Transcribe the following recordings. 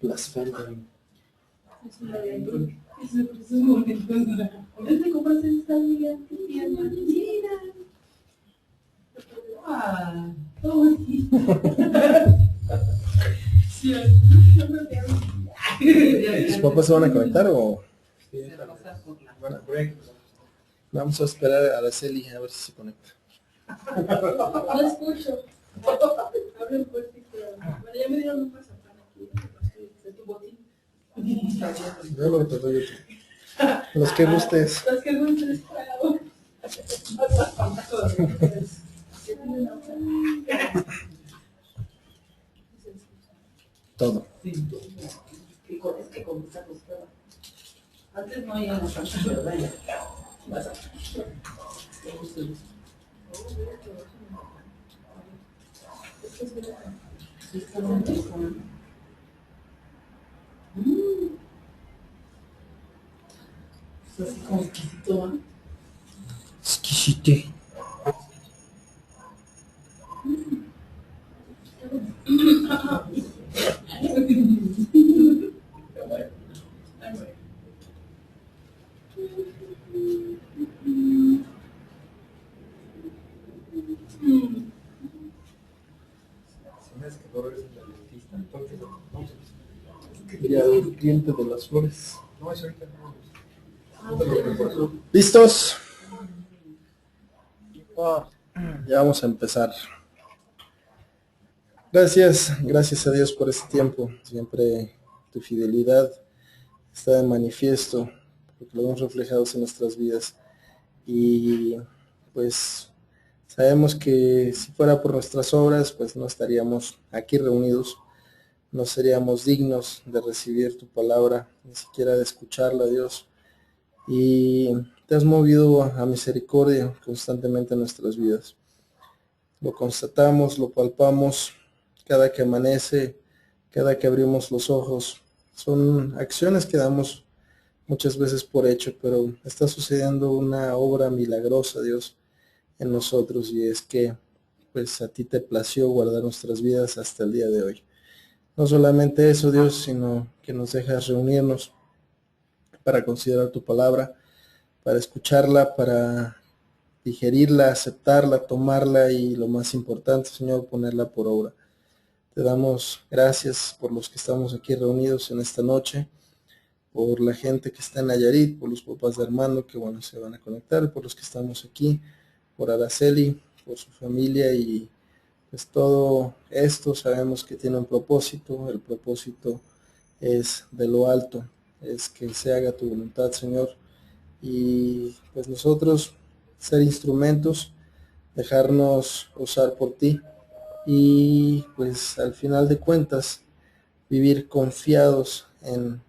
Blasfemo. ¿Tus papás se van a conectar o...? Vamos a esperar a Araceli a ver si se conecta. No escucho. Hablen fuerte. Bueno, ya me dieron un pasapán aquí de tu botín. Yo lo te doy otro. Los que gustes. Los que gustes, claro. Todo. Es que con esta postura. Antes no íbamos a hacer daño. Es así como exquisito, ¿no? Exquisite. Ya el cliente de las flores. ¿Listos? Ya vamos a empezar. Gracias a Dios por este tiempo. Siempre tu fidelidad está de manifiesto, porque lo hemos reflejado en nuestras vidas. Y pues sabemos que si fuera por nuestras obras, pues no estaríamos aquí reunidos, no seríamos dignos de recibir tu palabra, ni siquiera de escucharla, Dios. Y te has movido a misericordia constantemente en nuestras vidas. Lo constatamos, lo palpamos cada que amanece, cada que abrimos los ojos. Son acciones que damos muchas veces por hecho, pero está sucediendo una obra milagrosa, Dios, en nosotros, y es que pues a ti te plació guardar nuestras vidas hasta el día de hoy. No solamente eso, Dios, sino que nos dejas reunirnos para considerar tu palabra, para escucharla, para digerirla, aceptarla, tomarla y lo más importante, Señor, ponerla por obra. Te damos gracias por los que estamos aquí reunidos en esta noche, por la gente que está en Nayarit, por los papás de Armando que bueno se van a conectar, por los que estamos aquí, por Araceli, por su familia y pues todo esto sabemos que tiene un propósito. El propósito es de lo alto, es que se haga tu voluntad, Señor, y pues nosotros ser instrumentos, dejarnos usar por ti y pues al final de cuentas vivir confiados en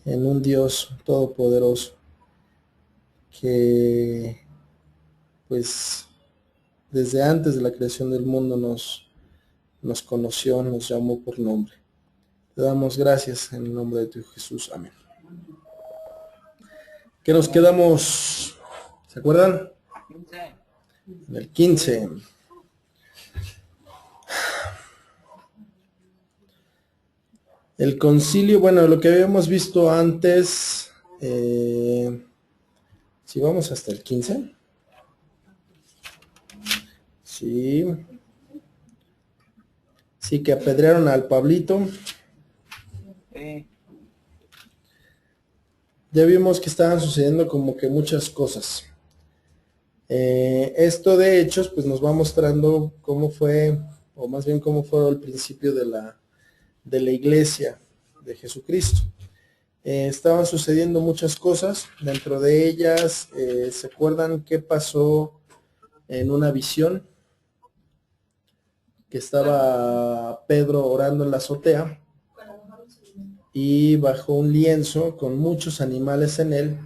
un Dios todopoderoso que pues desde antes de la creación del mundo nos conoció, nos llamó por nombre. Te damos gracias en el nombre de tu Hijo Jesús. Amén. ¿Qué nos quedamos? ¿Se acuerdan? En el 15. El concilio, bueno, lo que habíamos visto antes, si vamos hasta el 15. Sí. Sí, que apedrearon al Pablito. Ya vimos que estaban sucediendo como que muchas cosas. Esto de Hechos pues nos va mostrando cómo fue, o más bien cómo fue el principio de la iglesia de Jesucristo. Estaban sucediendo muchas cosas, dentro de ellas, ¿se acuerdan qué pasó en una visión? Que estaba Pedro orando en la azotea y bajó un lienzo con muchos animales en él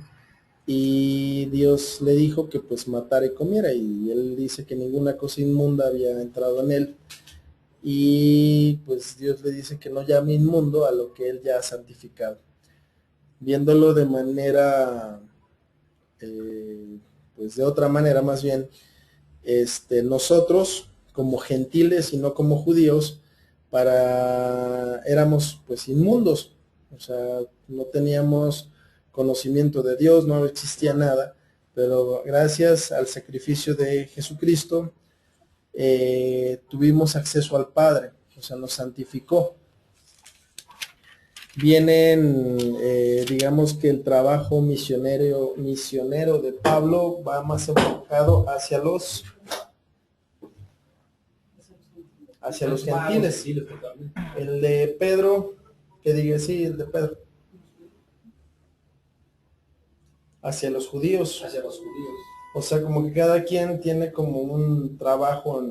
y Dios le dijo que pues matara y comiera, y él dice que ninguna cosa inmunda había entrado en él, y pues Dios le dice que no llame inmundo a lo que él ya ha santificado. Viéndolo de manera, pues de otra manera más bien, nosotros como gentiles y no como judíos, éramos pues inmundos, o sea, no teníamos conocimiento de Dios, no existía nada, pero gracias al sacrificio de Jesucristo tuvimos acceso al Padre, o sea, nos santificó. Vienen, digamos que el trabajo misionero de Pablo va más enfocado hacia los gentiles. El de Pedro, que diga sí, el de Pedro. Hacia los judíos. O sea, como que cada quien tiene como un trabajo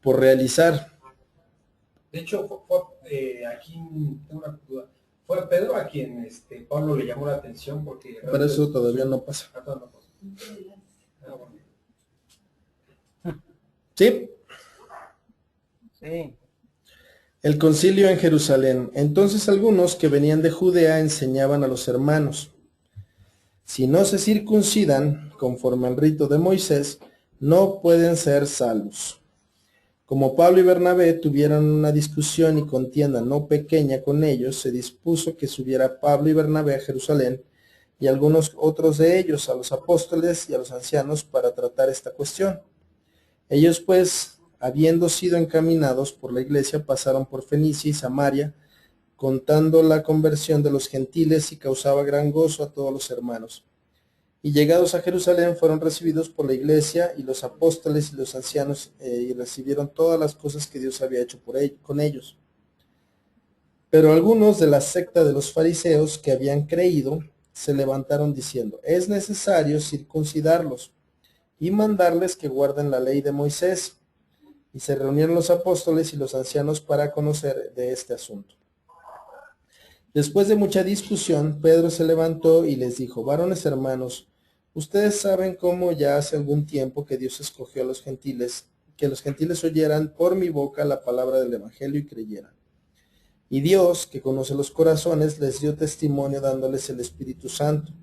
por realizar. De hecho, aquí tengo una duda. Fue a Pedro a quien Pablo le llamó la atención porque... Pero eso todavía no pasa. ¿Sí? Sí. El concilio en Jerusalén. Entonces algunos que venían de Judea enseñaban a los hermanos: si no se circuncidan conforme al rito de Moisés, no pueden ser salvos. Como Pablo y Bernabé tuvieron una discusión y contienda no pequeña con ellos, se dispuso que subiera Pablo y Bernabé a Jerusalén y algunos otros de ellos a los apóstoles y a los ancianos para tratar esta cuestión. Ellos pues, habiendo sido encaminados por la iglesia, pasaron por Fenicia y Samaria, contando la conversión de los gentiles, y causaba gran gozo a todos los hermanos. Y llegados a Jerusalén fueron recibidos por la iglesia y los apóstoles y los ancianos, y recibieron todas las cosas que Dios había hecho con ellos. Pero algunos de la secta de los fariseos que habían creído se levantaron diciendo: es necesario circuncidarlos y mandarles que guarden la ley de Moisés. Y se reunieron los apóstoles y los ancianos para conocer de este asunto. Después de mucha discusión, Pedro se levantó y les dijo: varones hermanos, ustedes saben cómo ya hace algún tiempo que Dios escogió a los gentiles, que los gentiles oyeran por mi boca la palabra del evangelio y creyeran. Y Dios, que conoce los corazones, les dio testimonio dándoles el Espíritu Santo,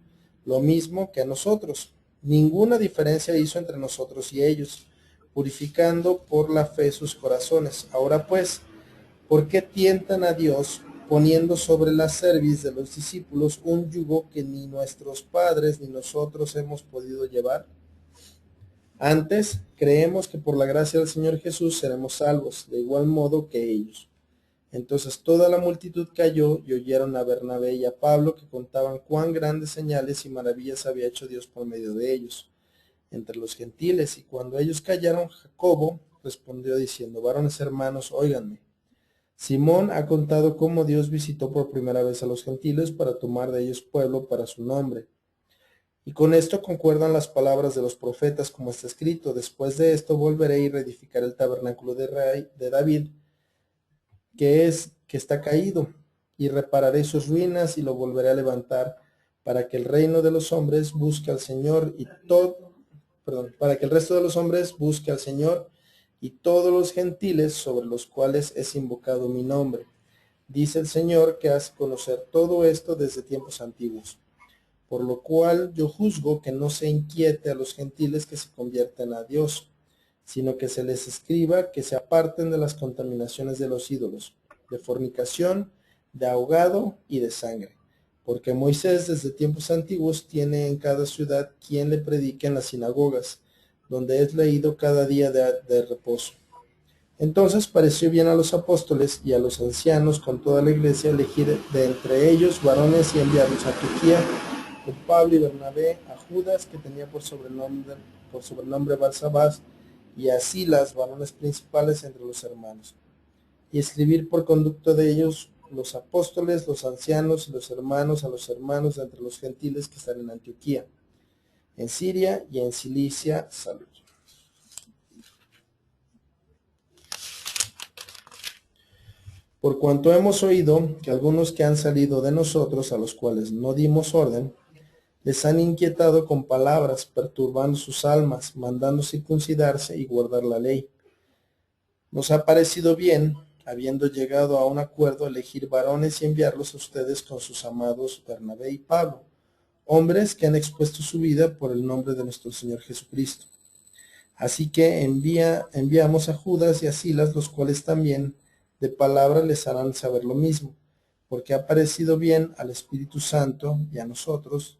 lo mismo que a nosotros. Ninguna diferencia hizo entre nosotros y ellos, purificando por la fe sus corazones. Ahora pues, ¿por qué tientan a Dios, poniendo sobre la cerviz de los discípulos un yugo que ni nuestros padres ni nosotros hemos podido llevar? Antes, creemos que por la gracia del Señor Jesús seremos salvos, de igual modo que ellos. Entonces toda la multitud cayó y oyeron a Bernabé y a Pablo, que contaban cuán grandes señales y maravillas había hecho Dios por medio de ellos entre los gentiles. Y cuando ellos callaron, Jacobo respondió diciendo: varones hermanos, óiganme. Simón ha contado cómo Dios visitó por primera vez a los gentiles para tomar de ellos pueblo para su nombre. Y con esto concuerdan las palabras de los profetas, como está escrito: después de esto volveré y reedificaré el tabernáculo de David, que está caído, y repararé sus ruinas y lo volveré a levantar, para que el reino de los hombres busque al Señor para que el resto de los hombres busque al Señor y todos los gentiles sobre los cuales es invocado mi nombre. Dice el Señor, que hace conocer todo esto desde tiempos antiguos. Por lo cual yo juzgo que no se inquiete a los gentiles que se convierten a Dios, sino que se les escriba que se aparten de las contaminaciones de los ídolos, de fornicación, de ahogado y de sangre. Porque Moisés desde tiempos antiguos tiene en cada ciudad quien le predique en las sinagogas, donde es leído cada día de reposo. Entonces pareció bien a los apóstoles y a los ancianos con toda la iglesia elegir de entre ellos varones y enviarlos a Antioquía con Pablo y Bernabé, a Judas, que tenía por sobrenombre Barsabás, y a Silas, varones principales entre los hermanos, y escribir por conducto de ellos los apóstoles, los ancianos y los hermanos a los hermanos de entre los gentiles que están en Antioquía, en Siria y en Cilicia, salud. Por cuanto hemos oído que algunos que han salido de nosotros, a los cuales no dimos orden, les han inquietado con palabras, perturbando sus almas, mandando circuncidarse y guardar la ley. Nos ha parecido bien, habiendo llegado a un acuerdo, elegir varones y enviarlos a ustedes con sus amados Bernabé y Pablo, hombres que han expuesto su vida por el nombre de nuestro Señor Jesucristo. Así que enviamos a Judas y a Silas, los cuales también de palabra les harán saber lo mismo, porque ha parecido bien al Espíritu Santo y a nosotros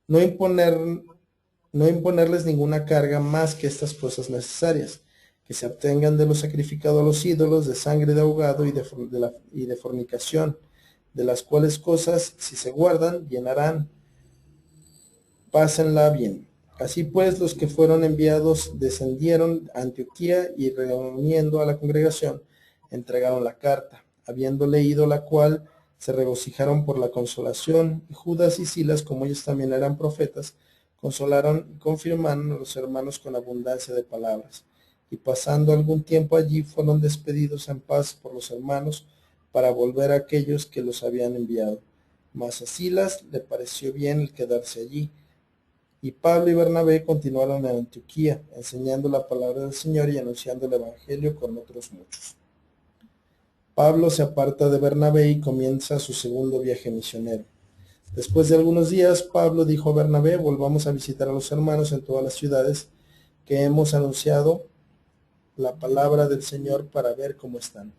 no imponerles ninguna carga más que estas cosas necesarias, que se abstengan de lo sacrificado a los ídolos, de sangre de ahogado y de fornicación, de las cuales cosas, si se guardan, bien harán. Pásenla bien. Así pues, los que fueron enviados descendieron a Antioquía y reuniendo a la congregación, entregaron la carta, habiendo leído la cual, se regocijaron por la consolación, y Judas y Silas, como ellos también eran profetas, consolaron y confirmaron a los hermanos con abundancia de palabras. Y pasando algún tiempo allí, fueron despedidos en paz por los hermanos, para volver a aquellos que los habían enviado. Mas a Silas le pareció bien el quedarse allí. Y Pablo y Bernabé continuaron en Antioquía, enseñando la palabra del Señor y anunciando el Evangelio con otros muchos. Pablo se aparta de Bernabé y comienza su segundo viaje misionero. Después de algunos días, Pablo dijo a Bernabé: volvamos a visitar a los hermanos en todas las ciudades que hemos anunciado la palabra del Señor para ver cómo están.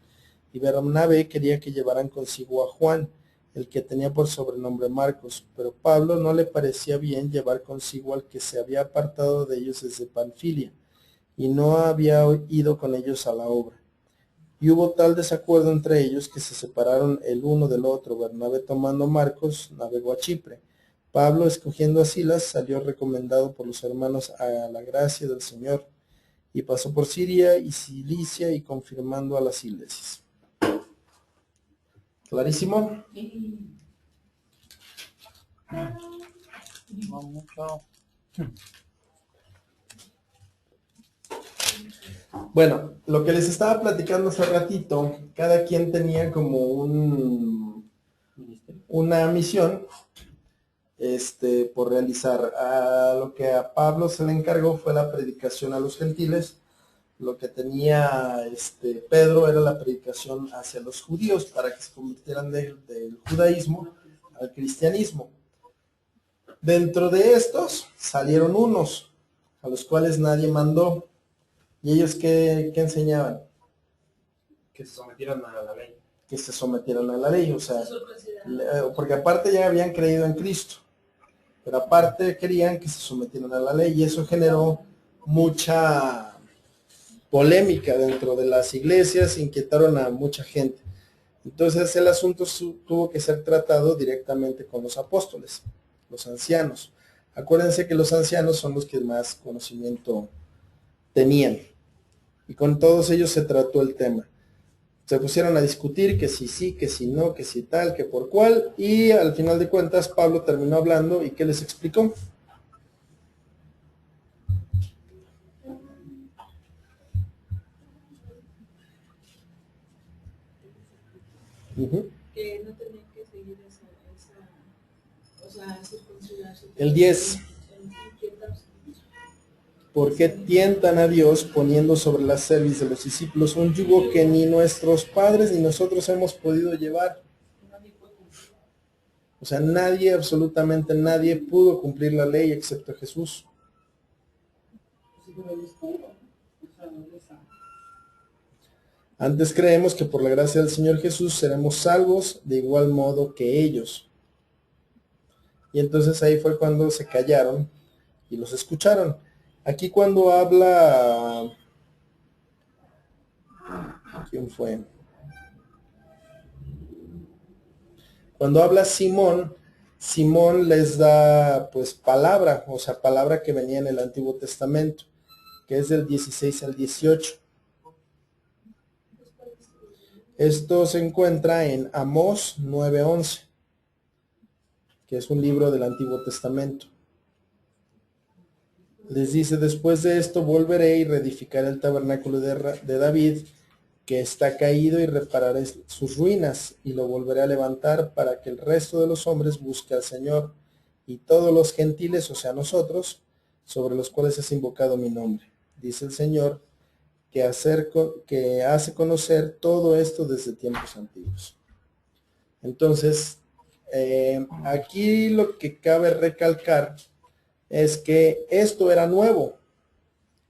Y Bernabé quería que llevaran consigo a Juan, el que tenía por sobrenombre Marcos, pero Pablo no le parecía bien llevar consigo al que se había apartado de ellos desde Panfilia, y no había ido con ellos a la obra. Y hubo tal desacuerdo entre ellos que se separaron el uno del otro. Bernabé, tomando Marcos, navegó a Chipre. Pablo, escogiendo a Silas, salió recomendado por los hermanos a la gracia del Señor, y pasó por Siria y Cilicia y confirmando a las iglesias. ¿Clarísimo? No mucho. Bueno, lo que les estaba platicando hace ratito, cada quien tenía como una misión por realizar. A lo que a Pablo se le encargó fue la predicación a los gentiles. Lo que tenía Pedro era la predicación hacia los judíos para que se convirtieran del judaísmo al cristianismo. Dentro de estos salieron unos a los cuales nadie mandó. ¿Y ellos qué enseñaban? Que se sometieran a la ley. Que se sometieran a la ley, o sea, porque aparte ya habían creído en Cristo, pero aparte querían que se sometieran a la ley, y eso generó mucha polémica dentro de las iglesias, inquietaron a mucha gente. Entonces el asunto tuvo que ser tratado directamente con los apóstoles, los ancianos. Acuérdense que los ancianos son los que más conocimiento tenían, y con todos ellos se trató el tema. Se pusieron a discutir que si sí, que si no, que si tal, que por cuál, y al final de cuentas Pablo terminó hablando. ¿Y qué les explicó? Que no tenían que seguir o sea, circuncidarse. El 10. Porque tientan a Dios poniendo sobre la cerviz de los discípulos un yugo que ni nuestros padres ni nosotros hemos podido llevar. O sea, nadie, absolutamente nadie pudo cumplir la ley excepto Jesús. Antes creemos que por la gracia del Señor Jesús seremos salvos de igual modo que ellos. Y entonces ahí fue cuando se callaron y los escucharon. Aquí cuando habla... ¿Quién fue? Cuando habla Simón, Simón les da pues palabra, o sea, palabra que venía en el Antiguo Testamento, que es del 16 al 18. Esto se encuentra en Amós 9:11, que es un libro del Antiguo Testamento. Les dice: después de esto volveré y reedificaré el tabernáculo de David, que está caído, y repararé sus ruinas, y lo volveré a levantar para que el resto de los hombres busque al Señor, y todos los gentiles, o sea nosotros, sobre los cuales es invocado mi nombre. Dice el Señor, que hace conocer todo esto desde tiempos antiguos. Entonces, aquí lo que cabe recalcar es que esto era nuevo.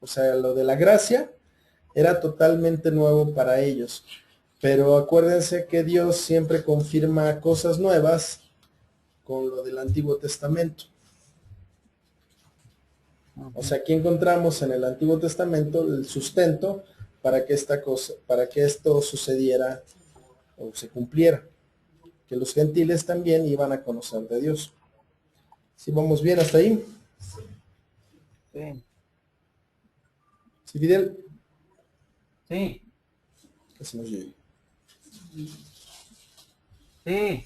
O sea, lo de la gracia era totalmente nuevo para ellos. Pero acuérdense que Dios siempre confirma cosas nuevas con lo del Antiguo Testamento. O sea, aquí encontramos en el Antiguo Testamento el sustento para que esto sucediera o se cumpliera. Que los gentiles también iban a conocer de Dios. ¿Sí vamos bien hasta ahí? Sí. ¿Sí, Fidel? Sí. Que se nos llegue. Sí.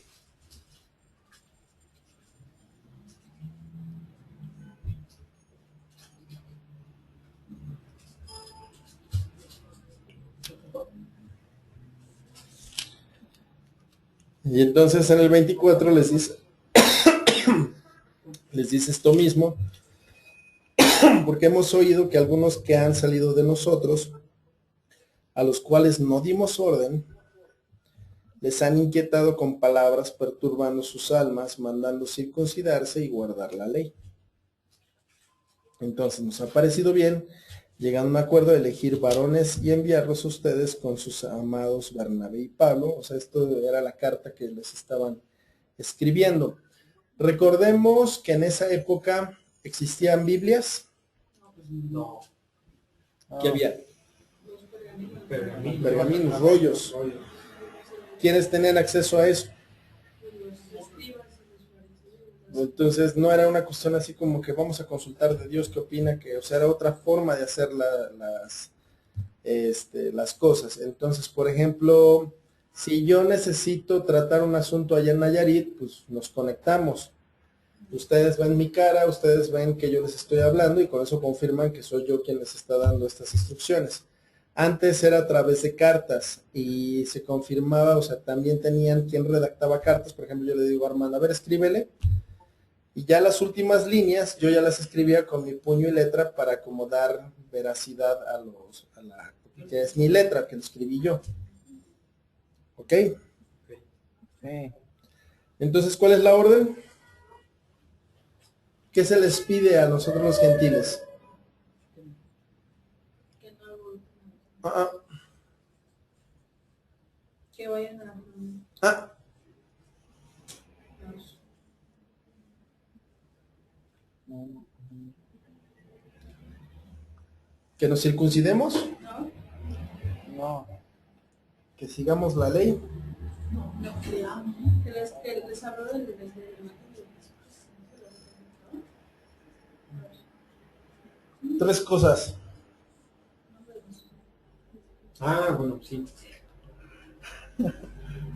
Y entonces en el 24 les dice esto mismo, porque hemos oído que algunos que han salido de nosotros, a los cuales no dimos orden, les han inquietado con palabras, perturbando sus almas, mandando circuncidarse y guardar la ley. Entonces nos ha parecido bien, llegando a un acuerdo de elegir varones y enviarlos a ustedes con sus amados Bernabé y Pablo. O sea, esto era la carta que les estaban escribiendo. Recordemos que en esa época existían Biblias. No. ¿Qué había? Pergaminos. Pergaminos, rollos. ¿Quiénes tenían acceso a eso? Entonces no era una cuestión así como que vamos a consultar de Dios qué opina, que, o sea, era otra forma de hacer las cosas. Entonces, por ejemplo, si yo necesito tratar un asunto allá en Nayarit, pues nos conectamos. Ustedes ven mi cara, ustedes ven que yo les estoy hablando y con eso confirman que soy yo quien les está dando estas instrucciones. Antes era a través de cartas y se confirmaba, o sea, también tenían quien redactaba cartas. Por ejemplo, yo le digo a Armando, a ver, escríbele. Y ya las últimas líneas yo ya las escribía con mi puño y letra para como dar veracidad que es mi letra, que lo escribí yo. ¿Ok? Sí. Entonces, ¿cuál es la orden? ¿Qué se les pide a nosotros los gentiles? Que vayan a... ¿Que nos circuncidemos? No. ¿Que sigamos la ley? Que les habló del Tres cosas. Bueno, sí.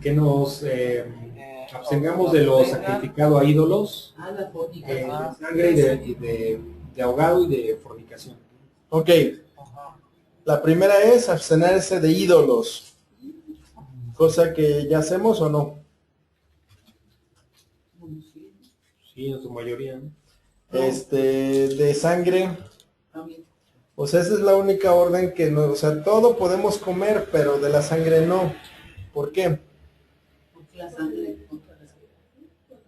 Que nos abstengamos de lo sacrificado a ídolos, de sangre y de ahogado y de fornicación. Ok. La primera es abstenerse de ídolos. Cosa que ya hacemos o no. Sí, en su mayoría, ¿no? De sangre. O sea, esa es la única orden que no, o sea, todo podemos comer, pero de la sangre no. ¿Por qué?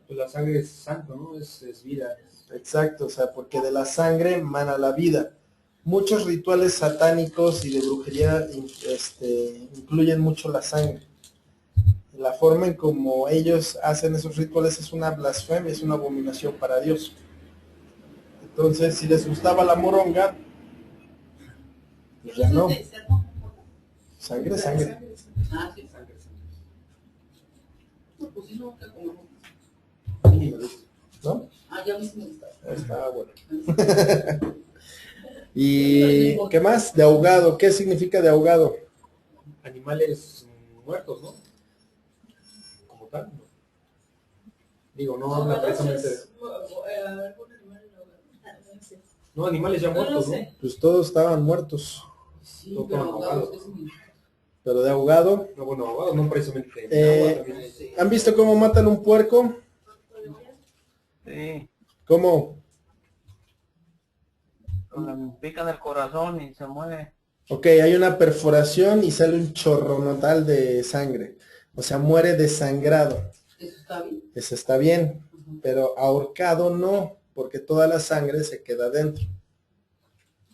Pues la sangre es santo, ¿no? Es vida. Exacto, o sea, porque de la sangre emana la vida. Muchos rituales satánicos y de brujería incluyen mucho la sangre. La forma en como ellos hacen esos rituales es una blasfemia, es una abominación para Dios. Entonces, si les gustaba la moronga, pues ya no. Sangre, sangre. ¿No? ya mismo está. Está bueno. ¿Y qué más? De ahogado. ¿Qué significa de ahogado? Animales muertos, ¿no? Como tal, ¿no? Digo, no habla precisamente de... No, animales ya muertos, ¿no? Pues todos estaban muertos. Sí, No, pero ahogados. Pero de ahogado. No, bueno, ahogados no precisamente. En agua también. ¿Han visto cómo matan un puerco? Sí. ¿Cómo? Me pican el corazón y se mueve. Ok, hay una perforación y sale un chorro notal de sangre. O sea, muere desangrado. ¿Eso está bien? Eso está bien, pero ahorcado no, porque toda la sangre se queda dentro.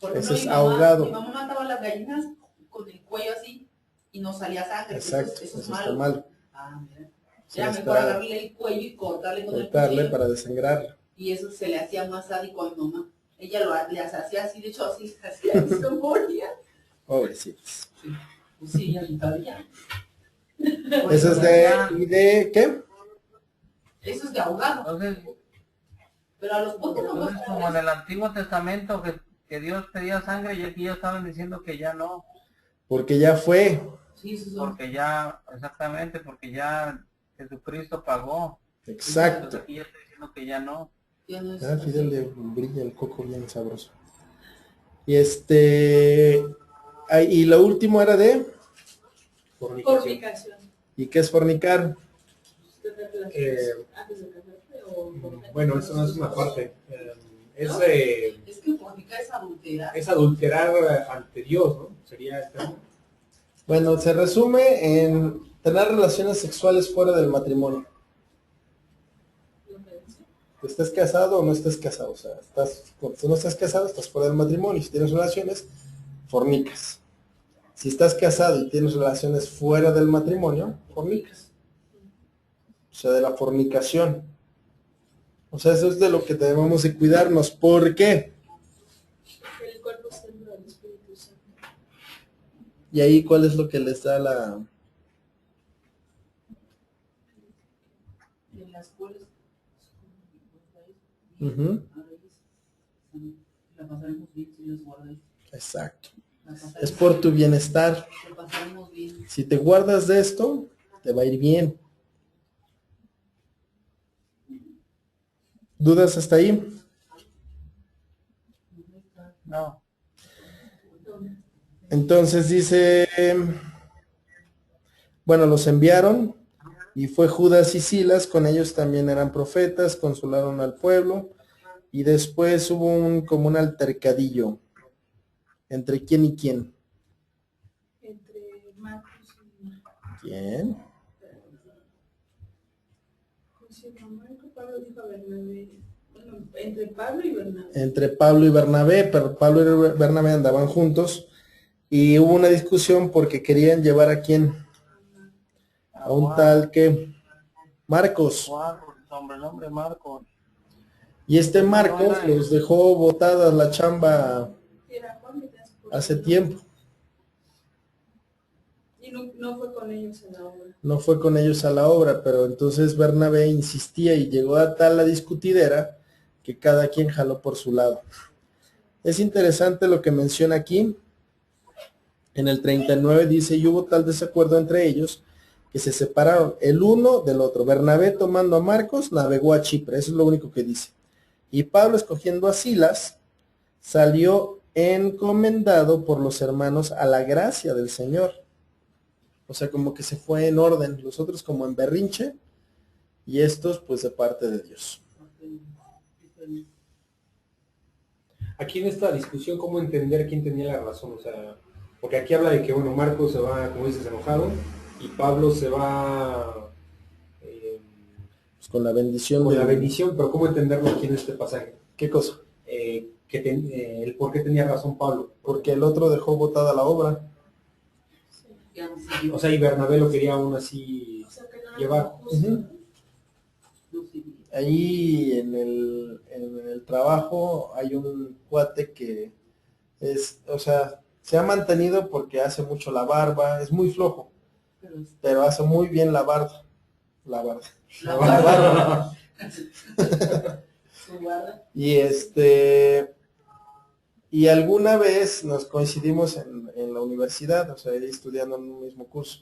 Por Ese ejemplo, es ahogado. mi mamá mataba las gallinas con el cuello así y no salía sangre. Exacto, Eso es eso malo. está mal. Ah, mira. Se Era les mejor para agarrarle el cuello y cortarle con el cortarle cuchillo. para desangrar. Y eso se le hacía más sádico a mi mamá. Ella le hacía así, de hecho así, hacía y se moría. Pobrecitos. Sí, pues sí, ella ni sabía. Eso es de ¿qué? Eso es de ahogado. Entonces, Pero a los pocos no entonces como en el Antiguo Testamento que Dios pedía sangre y aquí ya estaban diciendo que ya no, Porque ya fue. Sí, eso son. porque ya, exactamente, porque ya Jesucristo pagó. Exacto. Entonces aquí ya está diciendo que ya no. Ya no es Ah, así. Fidel, le brilla el coco bien sabroso. Y y lo último era de, Fornicación. Fornicación. ¿y qué es fornicar? Antes de casarte o Bueno, eso no es una parte. Es, ¿No? Es que fornicar es adulterar. es adulterar ante Dios, ¿no? Sería el término. Bueno, se resume en tener relaciones sexuales fuera del matrimonio. Lo que dice. Que estés casado o no estés casado. O sea, si no estás casado, estás fuera del matrimonio. Si tienes relaciones, fornicas. Si estás casado y tienes relaciones fuera del matrimonio, fornicas. O sea, de la fornicación. O sea, eso es de lo que debemos de cuidarnos. ¿Por qué? El cuerpo es templo del Espíritu Santo. Y ahí, ¿cuál es lo que les da la... En las cuales Ujú. la pasaremos bien si los guardáis. Exacto. La pasaremos Es por tu bienestar. La pasaremos bien. Si te guardas de esto, te va a ir bien. ¿Dudas hasta ahí? No. Entonces dice, bueno, los enviaron y fue Judas y Silas, con ellos también eran profetas, consolaron al pueblo y después hubo como un altercadillo. ¿Entre quién y quién? Entre Marcos y ¿Quién? José Marco, Pablo dijo a Bernabé. Bueno, entre Pablo y Bernabé. Entre Pablo y Bernabé, pero Pablo y Bernabé andaban juntos y hubo una discusión porque querían llevar a quién, a un tal que Marcos. Juan, nombre Marcos. Y Marcos los dejó botadas la chamba Era Juan que te hace por hace el tiempo. Y no fue con ellos en la obra. No fue con ellos a la obra, pero entonces Bernabé insistía y llegó a tal la discutidera que cada quien jaló por su lado. Es interesante lo que menciona aquí. En el 39 dice, y hubo tal desacuerdo entre ellos que se separaron el uno del otro. Bernabé tomando a Marcos navegó a Chipre, eso es lo único que dice. Y Pablo escogiendo a Silas salió encomendado por los hermanos a la gracia del Señor. O sea, como que se fue en orden, los otros como en berrinche y estos pues de parte de Dios. Aquí en esta discusión, ¿cómo entender quién tenía la razón? O sea, porque aquí habla de que, bueno, Marcos se va, como dices, enojado, y Pablo se va Pues con la bendición con de la bendición, pero ¿cómo entenderlo aquí en este pasaje? ¿Qué cosa? El por qué tenía razón Pablo. Porque el otro dejó botada la obra. Ya no siguió. O sea, y Bernabé lo quería aún así O sea, que no era llevar. justo, Ujú. ¿no? No siguió. Ahí en el trabajo hay un cuate que es, o sea, se ha mantenido porque hace mucho la barba, es muy flojo, pero hace muy bien la barba. La barba. La La barba. barba. Su guarda. Y alguna vez nos coincidimos en la universidad, o sea, estudiando en un mismo curso.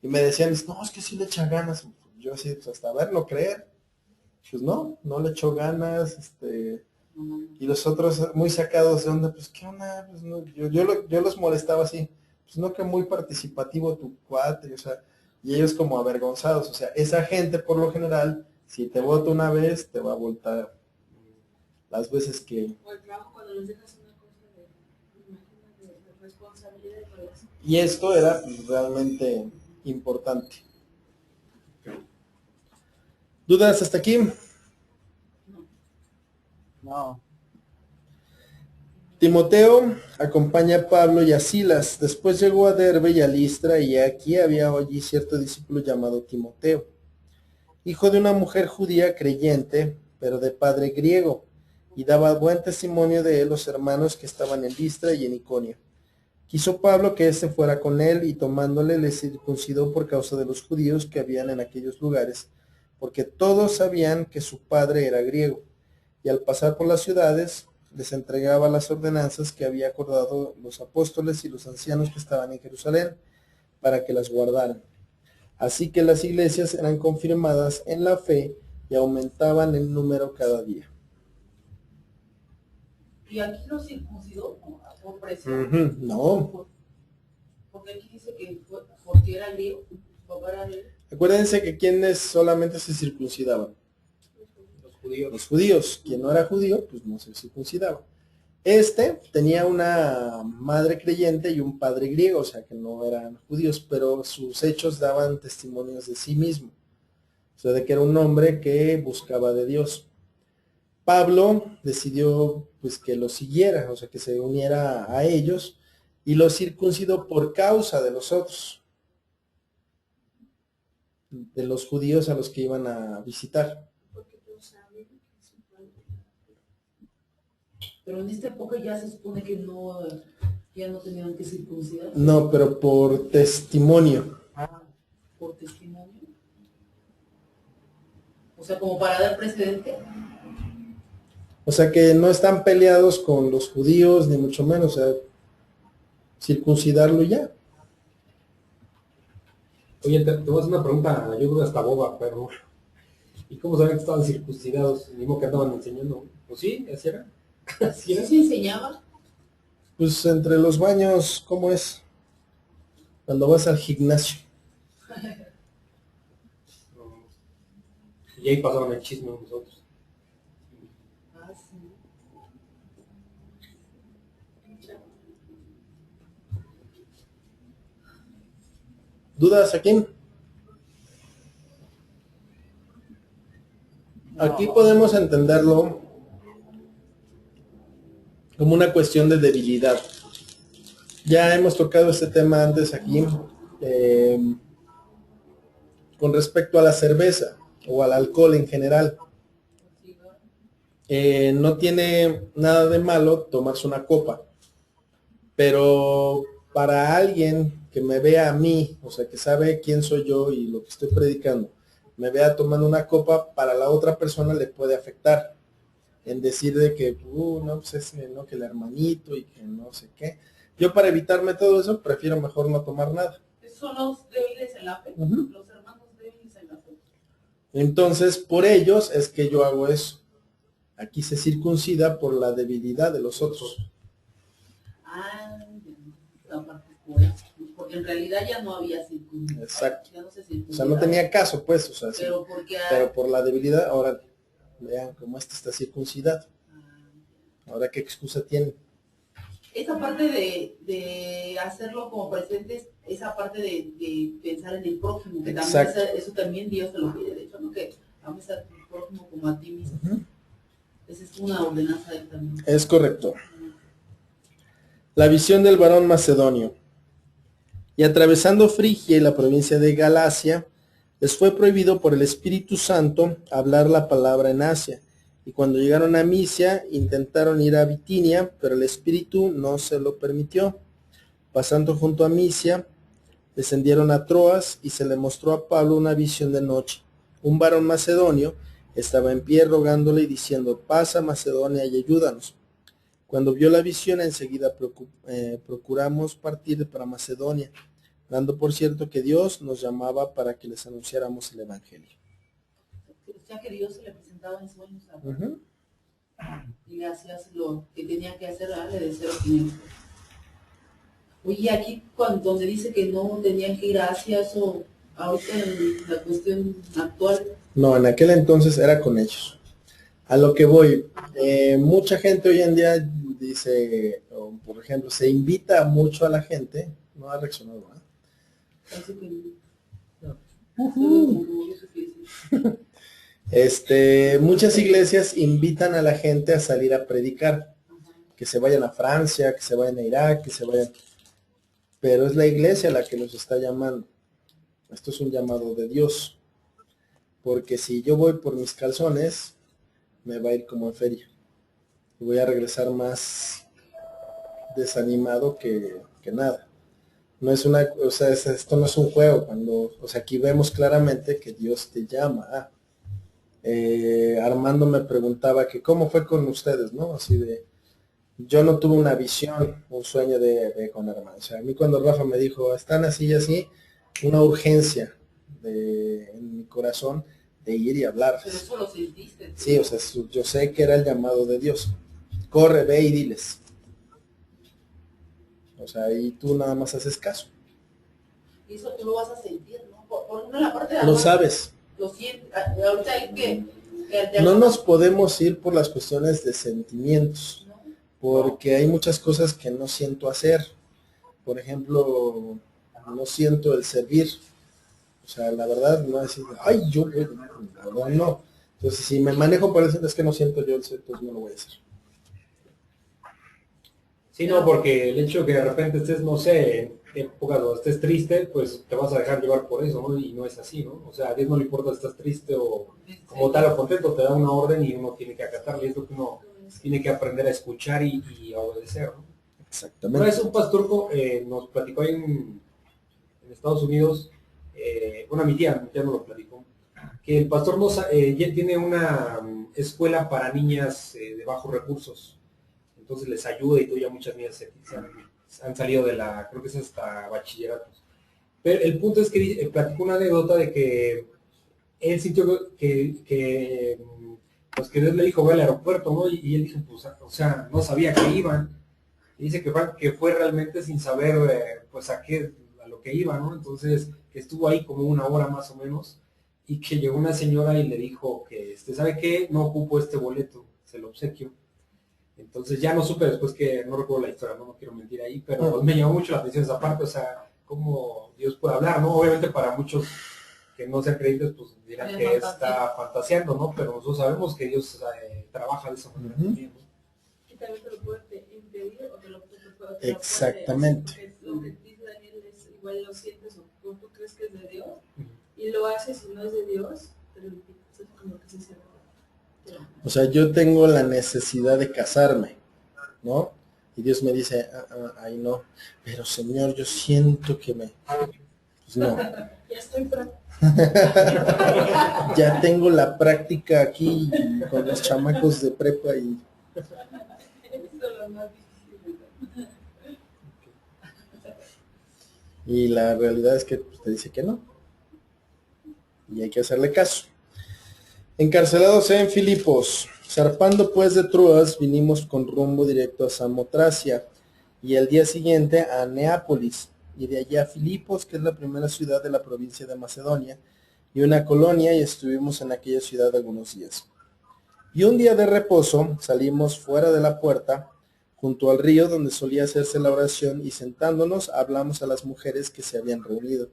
Y me decían, no, es que sí le echa ganas. Yo así, pues hasta verlo creer. Pues no le echó ganas, y los otros muy sacados de onda, pues qué onda, pues no, yo los molestaba así, pues no, que muy participativo tu cuate, o sea, y ellos como avergonzados, o sea, esa gente por lo general, si te vota una vez, te va a votar las veces que... O el trabajo cuando les dejas una cosa imagínate, de responsabilidad y todo eso. Y esto era pues, realmente importante. ¿Dudas hasta aquí? No. Timoteo acompaña a Pablo y a Silas. Después llegó a Derbe y a Listra, y aquí había allí cierto discípulo llamado Timoteo, hijo de una mujer judía creyente, pero de padre griego, y daba buen testimonio de él los hermanos que estaban en Listra y en Iconio. Quiso Pablo que éste fuera con él, y tomándole le circuncidó por causa de los judíos que habían en aquellos lugares, porque todos sabían que su padre era griego, y al pasar por las ciudades les entregaba las ordenanzas que había acordado los apóstoles y los ancianos que estaban en Jerusalén, para que las guardaran. Así que las iglesias eran confirmadas en la fe y aumentaban en número cada día. Y aquí lo circuncidó por presión. No, Porque aquí dice que fue porque era griego, su papá era griego. acuérdense que quienes solamente se circuncidaban, Los judíos. los judíos. Quien no era judío, pues no se circuncidaba. Este tenía una madre creyente y un padre griego, o sea que no eran judíos, pero sus hechos daban testimonios de sí mismo, o sea, de que era un hombre que buscaba de Dios. Pablo decidió pues que lo siguiera, o sea, que se uniera a ellos, y lo circuncidó por causa de los otros, de los judíos a los que iban a visitar. Porque todos saben que su padre era griego. Pero en esta época ya se supone que no, ya no tenían que circuncidar. No, pero por testimonio. Por testimonio. O sea, como para dar precedente. O sea que no están peleados con los judíos, ni mucho menos, o sea, circuncidarlo ya. Oye, te voy a hacer una pregunta, yo creo que hasta boba, pero ¿y cómo saben que estaban circuncidados? Ni modo que andaban enseñando. ¿O sí? ¿Así era? ¿Así era? ¿Sí se enseñaba? Pues entre los baños, ¿cómo es? Cuando vas al gimnasio. No. Y ahí pasaban el chisme nosotros. Ah, sí. ¿Dudas aquí? Aquí podemos entenderlo como una cuestión de debilidad. Ya hemos tocado este tema antes aquí, con respecto a la cerveza o al alcohol en general. No tiene nada de malo tomarse una copa, pero para alguien que me vea a mí, o sea, que sabe quién soy yo y lo que estoy predicando, me vea tomando una copa, para la otra persona le puede afectar, en decir de que, no, pues ese, no, que el hermanito y que no sé qué. Yo, para evitarme todo eso, prefiero mejor no tomar nada. Son los débiles en la fe, Ujú. los hermanos débiles en la fe. Entonces, por ellos es que yo hago eso. Aquí se circuncida por la debilidad de los otros. Ah, esta parte por eso. Porque en realidad ya no había circuncisión. Exacto. Ya no se O circuncidaba. sea, no tenía caso, pues, o sea, sí. Pero porque... Pero por la debilidad, ahora vean cómo este está circuncidado. Ahora, ¿qué excusa tiene? Esa parte de hacerlo como presentes, esa parte de pensar en el prójimo, que también Exacto. eso también Dios te lo pide, de hecho, ¿no? Que ames a tu prójimo como a ti mismo. Esa es una ordenanza de él también. Es correcto. La visión del varón macedonio. Y atravesando Frigia y la provincia de Galacia, les fue prohibido por el Espíritu Santo hablar la palabra en Asia. Y cuando llegaron a Misia, intentaron ir a Bitinia, pero el Espíritu no se lo permitió. Pasando junto a Misia, descendieron a Troas, y se le mostró a Pablo una visión de noche. Un varón macedonio estaba en pie rogándole y diciendo: pasa Macedonia y ayúdanos. Cuando vio la visión, enseguida procuramos partir para Macedonia, dando por cierto que Dios nos llamaba para que les anunciáramos el Evangelio. O sea que Dios se le presentaba en sueños a Pablo. Y le hacía lo que tenía que hacer, le decía lo que tenía que hacer. Oye, aquí donde dice que no tenían que ir a Asia, eso ahorita en la cuestión actual. No, en aquel entonces era con ellos. A lo que voy, mucha gente hoy en día dice, o, por ejemplo, se invita mucho a la gente, no ha reaccionado, ¿verdad? Parece que No. no, yo sé qué decir. Muchas iglesias invitan a la gente a salir a predicar, que se vayan a Francia, que se vayan a Irak, que se vayan, pero es la iglesia la que los está llamando. Esto es un llamado de Dios, porque si yo voy por mis calzones, me va a ir como en feria, y voy a regresar más desanimado que nada. No es una, o sea, esto no es un juego, o sea, aquí vemos claramente que Dios te llama. Armando me preguntaba que cómo fue con ustedes, ¿no? Así de, yo no tuve una visión, un sueño de con Armando. O sea, a mí cuando Rafa me dijo, están así y así, una urgencia en mi corazón de ir y hablar. Pero eso lo sentiste. ¿Sí? Sí, o sea, yo sé que era el llamado de Dios. Corre, ve y diles. O sea, y tú nada más haces caso. Y eso tú lo vas a sentir, ¿no? Por la parte de Lo sabes. Lo sientes. Ahorita hay que no nos podemos ir por las cuestiones de sentimientos, porque hay muchas cosas que no siento hacer. Por ejemplo, no siento el servir. O sea, la verdad no es decir, ay, yo puedo, la verdad no. Entonces, si me manejo por eso, es que no siento yo el ser, pues no lo voy a hacer. Sí, no, porque el hecho de que de repente estés, no sé, en épocas donde estés triste, pues te vas a dejar llevar por eso, ¿no? Y no es así, ¿no? O sea, a Dios no le importa si estás triste o como tal o contento, te da una orden y uno tiene que acatarle, y es lo que uno tiene que aprender a escuchar y a obedecer, ¿no? Exactamente. Una vez un pastor nos platicó ahí en Estados Unidos, bueno, mi tía nos lo platicó, que el pastor ya tiene una escuela para niñas de bajos recursos. Entonces les ayuda y todo, ya muchas niñas han salido de creo que es hasta bachilleratos. Pero el punto es que platicó una anécdota de que él sintió pues que Dios le dijo, ve al aeropuerto, ¿no? Y él dijo, pues, o sea, no sabía que iban. Y dice que fue realmente sin saber, pues, a lo que iba, ¿no? Entonces, que estuvo ahí como una hora más o menos, y que llegó una señora y le dijo que, ¿sabe qué? No ocupo este boleto, se lo obsequio. Entonces ya no supe después que, no recuerdo la historia, no quiero mentir ahí, pero pues me llamó mucho la atención esa parte, o sea, cómo Dios puede hablar, ¿no? Obviamente para muchos que no sean creyentes, pues dirán que está fantaseando, ¿no? Pero nosotros sabemos que Dios trabaja de esa manera también, ¿no? Y también te lo puede impedir o te lo puede. Exactamente. Lo que dice Daniel es igual lo sientes o tú crees que es de Dios y lo haces y no es de Dios, pero es como que se cierra. O sea, yo tengo la necesidad de casarme, ¿no? Y Dios me dice, ay no, pero Señor, yo siento que pues no. Ya estoy Ya tengo la práctica aquí con los chamacos de prepa y... Y la realidad es que te dice que no. Y hay que hacerle caso. Encarcelados en Filipos, zarpando pues de Troas, vinimos con rumbo directo a Samotracia, y el día siguiente a Neápolis, y de allá a Filipos, que es la primera ciudad de la provincia de Macedonia, y una colonia, y estuvimos en aquella ciudad algunos días. Y un día de reposo salimos fuera de la puerta, junto al río donde solía hacerse la oración, y sentándonos hablamos a las mujeres que se habían reunido.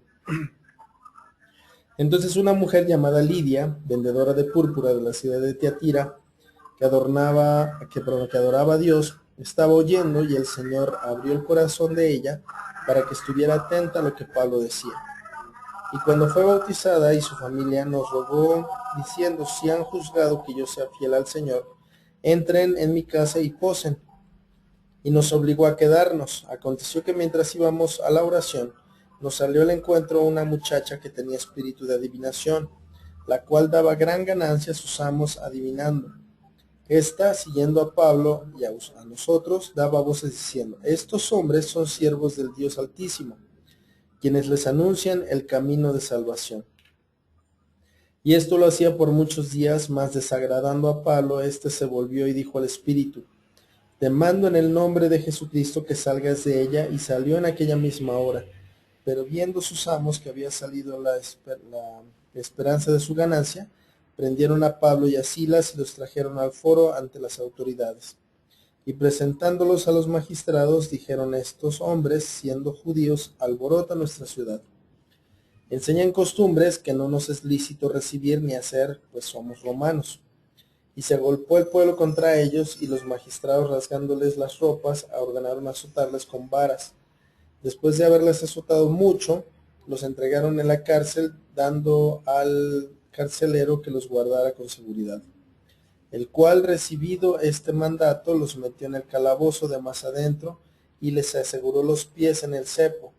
Entonces una mujer llamada Lidia, vendedora de púrpura de la ciudad de Tiatira, que adoraba a Dios, estaba oyendo, y el Señor abrió el corazón de ella para que estuviera atenta a lo que Pablo decía. Y cuando fue bautizada y su familia, nos rogó diciendo, si han juzgado que yo sea fiel al Señor, entren en mi casa y posen. Y nos obligó a quedarnos. Aconteció que mientras íbamos a la oración, nos salió al encuentro una muchacha que tenía espíritu de adivinación, la cual daba gran ganancia a sus amos adivinando. Esta, siguiendo a Pablo y a nosotros, daba voces diciendo, estos hombres son siervos del Dios Altísimo, quienes les anuncian el camino de salvación. Y esto lo hacía por muchos días, mas desagradando a Pablo, éste se volvió y dijo al espíritu, te mando en el nombre de Jesucristo que salgas de ella, y salió en aquella misma hora. Pero viendo sus amos que había salido la esperanza de su ganancia, prendieron a Pablo y a Silas y los trajeron al foro ante las autoridades. Y presentándolos a los magistrados, dijeron, estos hombres, siendo judíos, alborotan nuestra ciudad. Enseñan costumbres que no nos es lícito recibir ni hacer, pues somos romanos. Y se agolpó el pueblo contra ellos, y los magistrados, rasgándoles las ropas, ordenaron azotarles con varas. Después de haberles azotado mucho, los entregaron en la cárcel, dando al carcelero que los guardara con seguridad, el cual, recibido este mandato, los metió en el calabozo de más adentro, y les aseguró los pies en el cepo.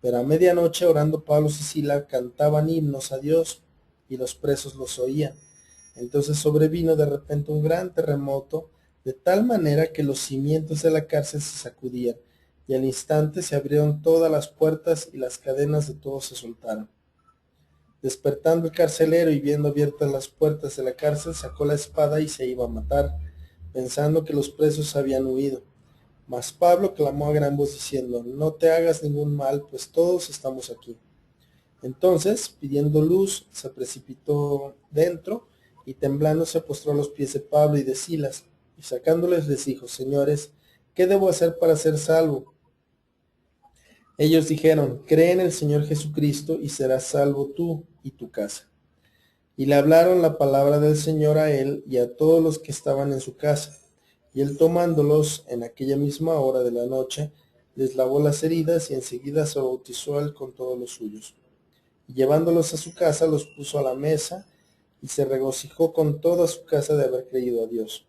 Pero a medianoche, orando Pablo y Sila, cantaban himnos a Dios, y los presos los oían. Entonces sobrevino de repente un gran terremoto, de tal manera que los cimientos de la cárcel se sacudían, y al instante se abrieron todas las puertas, y las cadenas de todos se soltaron. Despertando el carcelero y viendo abiertas las puertas de la cárcel, sacó la espada y se iba a matar, pensando que los presos habían huido. Mas Pablo clamó a gran voz diciendo: no te hagas ningún mal, pues todos estamos aquí. Entonces, pidiendo luz, se precipitó dentro, y temblando se postró a los pies de Pablo y de Silas, y sacándoles les dijo: señores, ¿qué debo hacer para ser salvo? Ellos dijeron: cree en el Señor Jesucristo, y serás salvo tú y tu casa. Y le hablaron la palabra del Señor a él y a todos los que estaban en su casa. Y él, tomándolos en aquella misma hora de la noche, les lavó las heridas, y enseguida se bautizó él con todos los suyos. Y llevándolos a su casa, los puso a la mesa, y se regocijó con toda su casa de haber creído a Dios.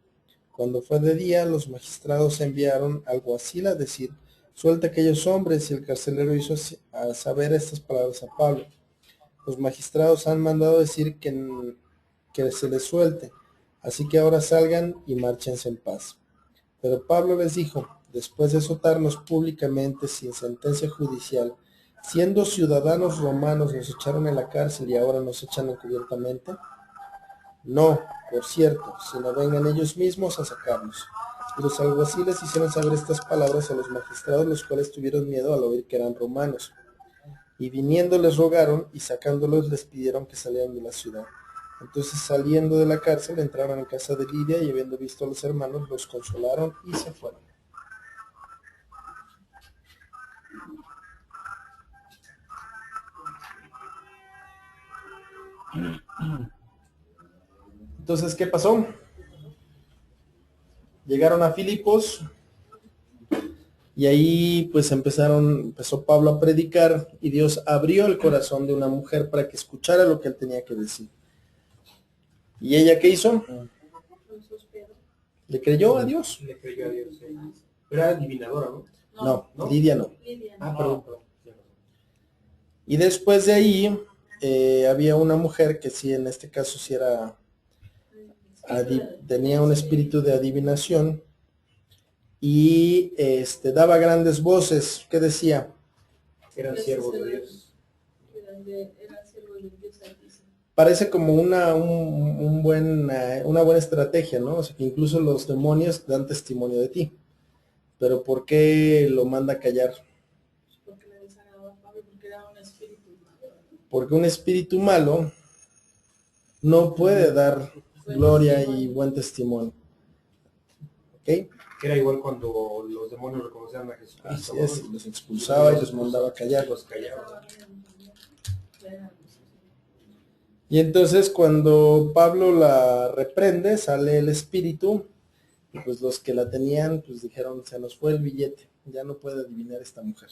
Cuando fue de día, los magistrados enviaron al alguacil a decir: suelta a aquellos hombres, y el carcelero hizo a saber estas palabras a Pablo: los magistrados han mandado decir que se les suelte, así que ahora salgan y márchense en paz. Pero Pablo les dijo: después de azotarnos públicamente sin sentencia judicial, siendo ciudadanos romanos, nos echaron en la cárcel y ahora nos echan encubiertamente. No, por cierto, sino vengan ellos mismos a sacarnos. Y los alguaciles hicieron saber estas palabras a los magistrados, los cuales tuvieron miedo al oír que eran romanos. Y viniendo les rogaron, y sacándolos les pidieron que salieran de la ciudad. Entonces, saliendo de la cárcel, entraron en casa de Lidia, y habiendo visto a los hermanos, los consolaron y se fueron. Entonces, ¿qué pasó? Llegaron a Filipos, y ahí pues empezó Pablo a predicar, y Dios abrió el corazón de una mujer para que escuchara lo que él tenía que decir. ¿Y ella qué hizo? ¿Le creyó a Dios? Le creyó a Dios. Sí. Era adivinadora, ¿no? No, Lidia no. Ah, perdón. Y después de ahí había una mujer que sí, en este caso sí era tenía un espíritu de adivinación, y daba grandes voces. ¿Qué decía? Eran siervos de Dios. Eran siervos de Dios Altísimo. Parece como una buena estrategia, ¿no? O sea, que incluso los demonios dan testimonio de ti. Pero ¿por qué lo manda a callar? Porque le desagradaba a Pablo, porque era un espíritu malo. Porque un espíritu malo no puede dar gloria y buen testimonio. ¿Ok? Era igual cuando los demonios reconocían a Jesucristo. Así es, los expulsaba y los mandaba a callar. Los callaba. Y entonces cuando Pablo la reprende, sale el espíritu, y pues los que la tenían pues dijeron: se nos fue el billete, ya no puede adivinar esta mujer.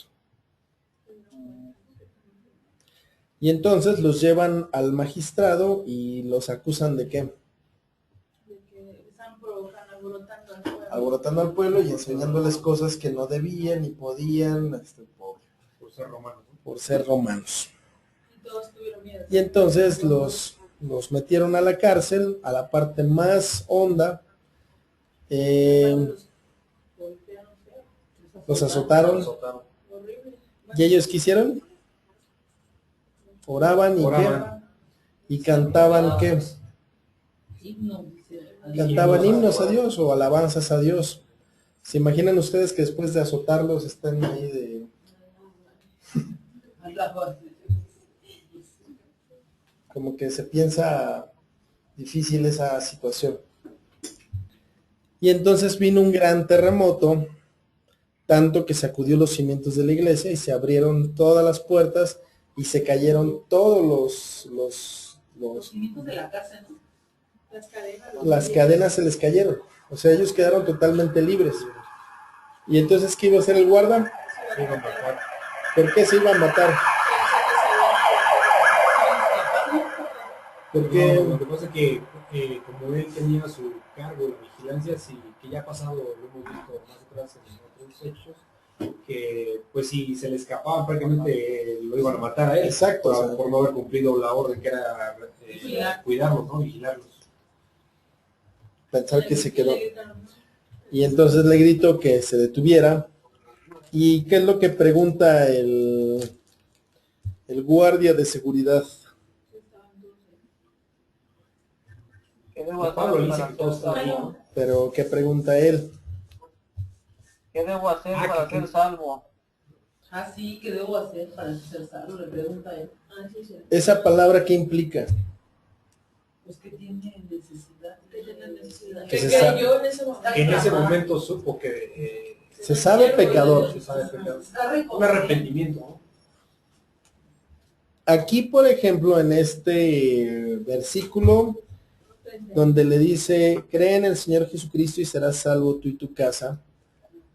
Y entonces los llevan al magistrado y los acusan ¿de qué? De que están provocando, alborotando al pueblo. Alborotando al pueblo y enseñándoles cosas que no debían ni podían, Por ser romanos. por ser romanos. Y todos tuvieron miedo. Y entonces los metieron a la cárcel, a la parte más honda, los azotaron, Horrible. y ellos quisieron, oraban y Oraban. ¿qué? Y cantaban ¿qué? Himno, Cantaban himnos a Dios o alabanzas a Dios. ¿Se imaginan ustedes que después de azotarlos están ahí de... como que se piensa difícil esa situación? Y entonces vino un gran terremoto, tanto que sacudió los cimientos de la iglesia, y se abrieron todas las puertas y se cayeron todos los cimientos de la casa, ¿no? las cadenas se les cayeron. O sea, ellos quedaron totalmente libres. ¿Y entonces qué iba a hacer el guarda? Se iba a matar. ¿Por qué se iba a matar? Porque No, lo que pasa es que como él tenía a su cargo la vigilancia, sí, que ya ha pasado, lo hemos visto más atrás en otros hechos, que pues si se le escapaban prácticamente lo iban a matar a él. Exacto, por no haber cumplido la orden que era cuidarlos, ¿no? Vigilarlos. pensar que se quedó. Y entonces le gritó que se detuviera. ¿Y qué es lo que pregunta el guardia de seguridad? ¿Qué debo hacer Pablo dice para que todos ser están ahí, salvo? ¿no? Pero ¿qué pregunta él? ¿Qué debo hacer Ah, para que- ser salvo? Ah, sí, ¿qué debo hacer para ser salvo? Le pregunta él. Ah, sí, sí. ¿Esa palabra qué implica? Pues que tiene necesidad. Que tiene necesidad. Que Que se sabe. creyó en ese momento. Que en ese momento supo que Se sabe pecador. se sabe pecado. Está Un reconociendo. arrepentimiento, ¿no? Aquí, por ejemplo, en este versículo donde le dice, cree en el Señor Jesucristo y serás salvo tú y tu casa,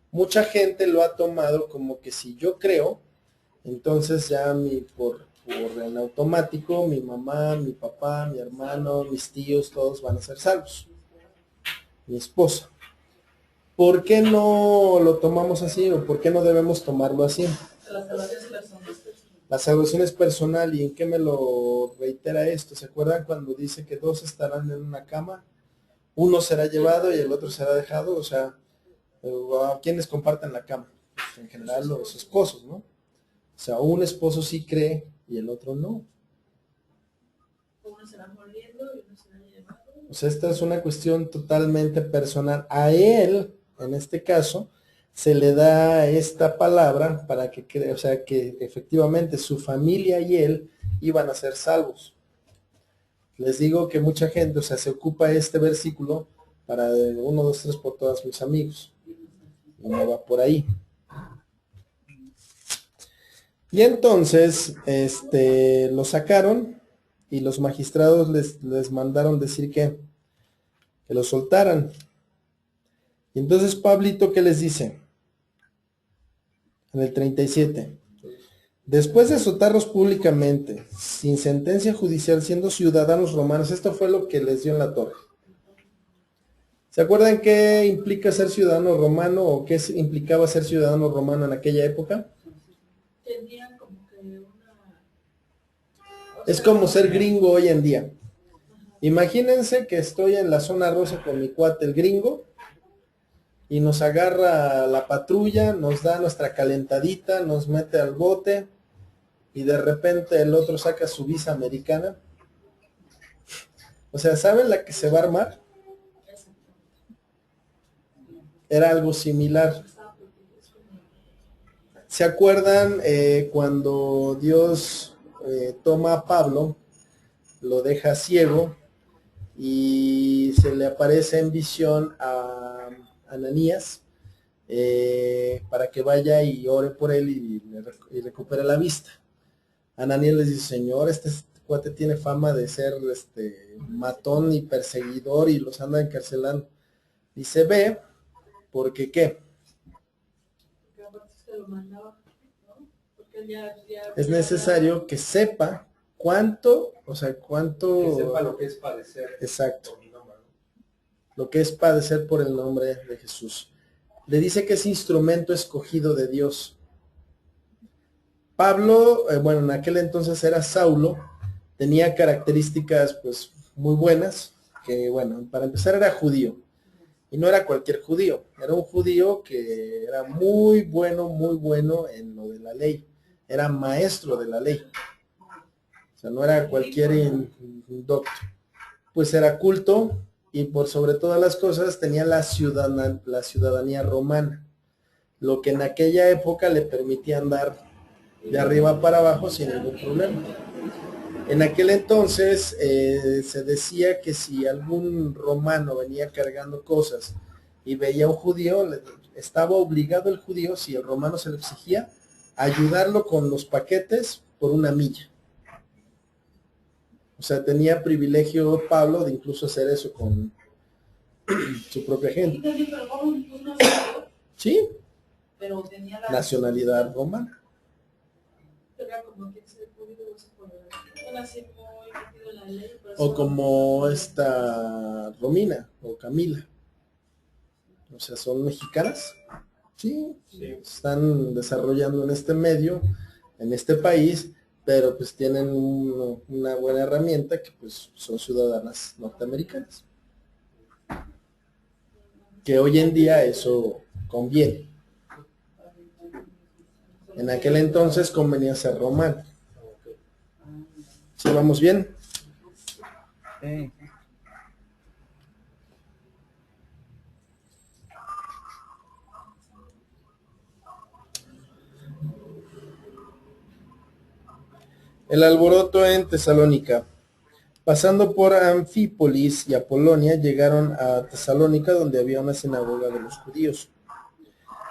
mucha gente lo ha tomado como que si yo creo, entonces ya por en automático, mi mamá, mi papá, mi hermano, mis tíos, todos van a ser salvos. Mi esposa. ¿Por qué no lo tomamos así o por qué no debemos tomarlo así? La salvación es personal. La salvación es personal. ¿Y en qué me lo reitera esto? ¿Se acuerdan cuando dice que dos estarán en una cama? Uno será llevado y el otro será dejado. O sea, ¿a quiénes comparten la cama? Pues en general los esposos, ¿no? O sea, un esposo sí cree y el otro no. Uno se va moliendo y uno se va llevando. O sea, esta es una cuestión totalmente personal. A él, en este caso, se le da esta palabra para que cree, o sea, que efectivamente su familia y él iban a ser salvos. Les digo que mucha gente, o sea, se ocupa este versículo para 1, 2, 3 por todos mis amigos. Y no va por ahí. Y entonces, lo sacaron y los magistrados les mandaron decir que lo soltaran. Y entonces Pablito, ¿qué les dice? En el 37. Después de azotarlos públicamente, sin sentencia judicial, siendo ciudadanos romanos, esto fue lo que les dio en la torre. ¿Se acuerdan qué implica ser ciudadano romano o qué implicaba ser ciudadano romano en aquella época? Tenían como que una... Es como ser gringo hoy en día. Imagínense que estoy en la zona rosa con mi cuate el gringo y nos agarra la patrulla, nos da nuestra calentadita, nos mete al bote y de repente el otro saca su visa americana. O sea, ¿saben la que se va a armar? Era algo similar. ¿Se acuerdan cuando Dios toma a Pablo, lo deja ciego y se le aparece en visión a Ananías para que vaya y ore por él y recupere la vista? Ananías les dice, Señor, este cuate tiene fama de ser matón y perseguidor y los anda encarcelando. Dice, ve, porque ¿qué? Porque aparte se lo mandaba, ¿no? Porque él ya Es necesario que sepa cuánto, o sea, cuánto... Que sepa lo que es padecer. Exacto. Por mi nombre, ¿no? Lo que es padecer por el nombre de Jesús. Le dice que es instrumento escogido de Dios. Pablo, bueno, en aquel entonces era Saulo, tenía características pues muy buenas, que bueno, para empezar era judío. Y no era cualquier judío, era un judío que era muy bueno en lo de la ley. Era maestro de la ley. O sea, no era cualquier doctor. Pues era culto y por sobre todas las cosas tenía la ciudadanía romana. Lo que en aquella época le permitía andar de arriba para abajo sin ningún problema. En aquel entonces se decía que si algún romano venía cargando cosas y veía a un judío, estaba obligado el judío, si el romano se lo exigía, a ayudarlo con los paquetes por 1 milla. O sea, tenía privilegio Pablo de incluso hacer eso con su propia gente. Pero Pablo pues, no se dio, Sí, pero tenía la nacionalidad romana. Era como que se pudo no así muy metido en la ley. O como esta Romina o Camila. O sea, son mexicanas. Sí, están desarrollando en este medio, en este país, pero pues tienen una buena herramienta que pues son ciudadanas norteamericanas. Que hoy en día eso conviene. En aquel entonces convenía ser romano. ¿Sí vamos bien? Sí. El alboroto en Tesalónica. Pasando por Anfípolis y Apolonia, llegaron a Tesalónica, donde había una sinagoga de los judíos.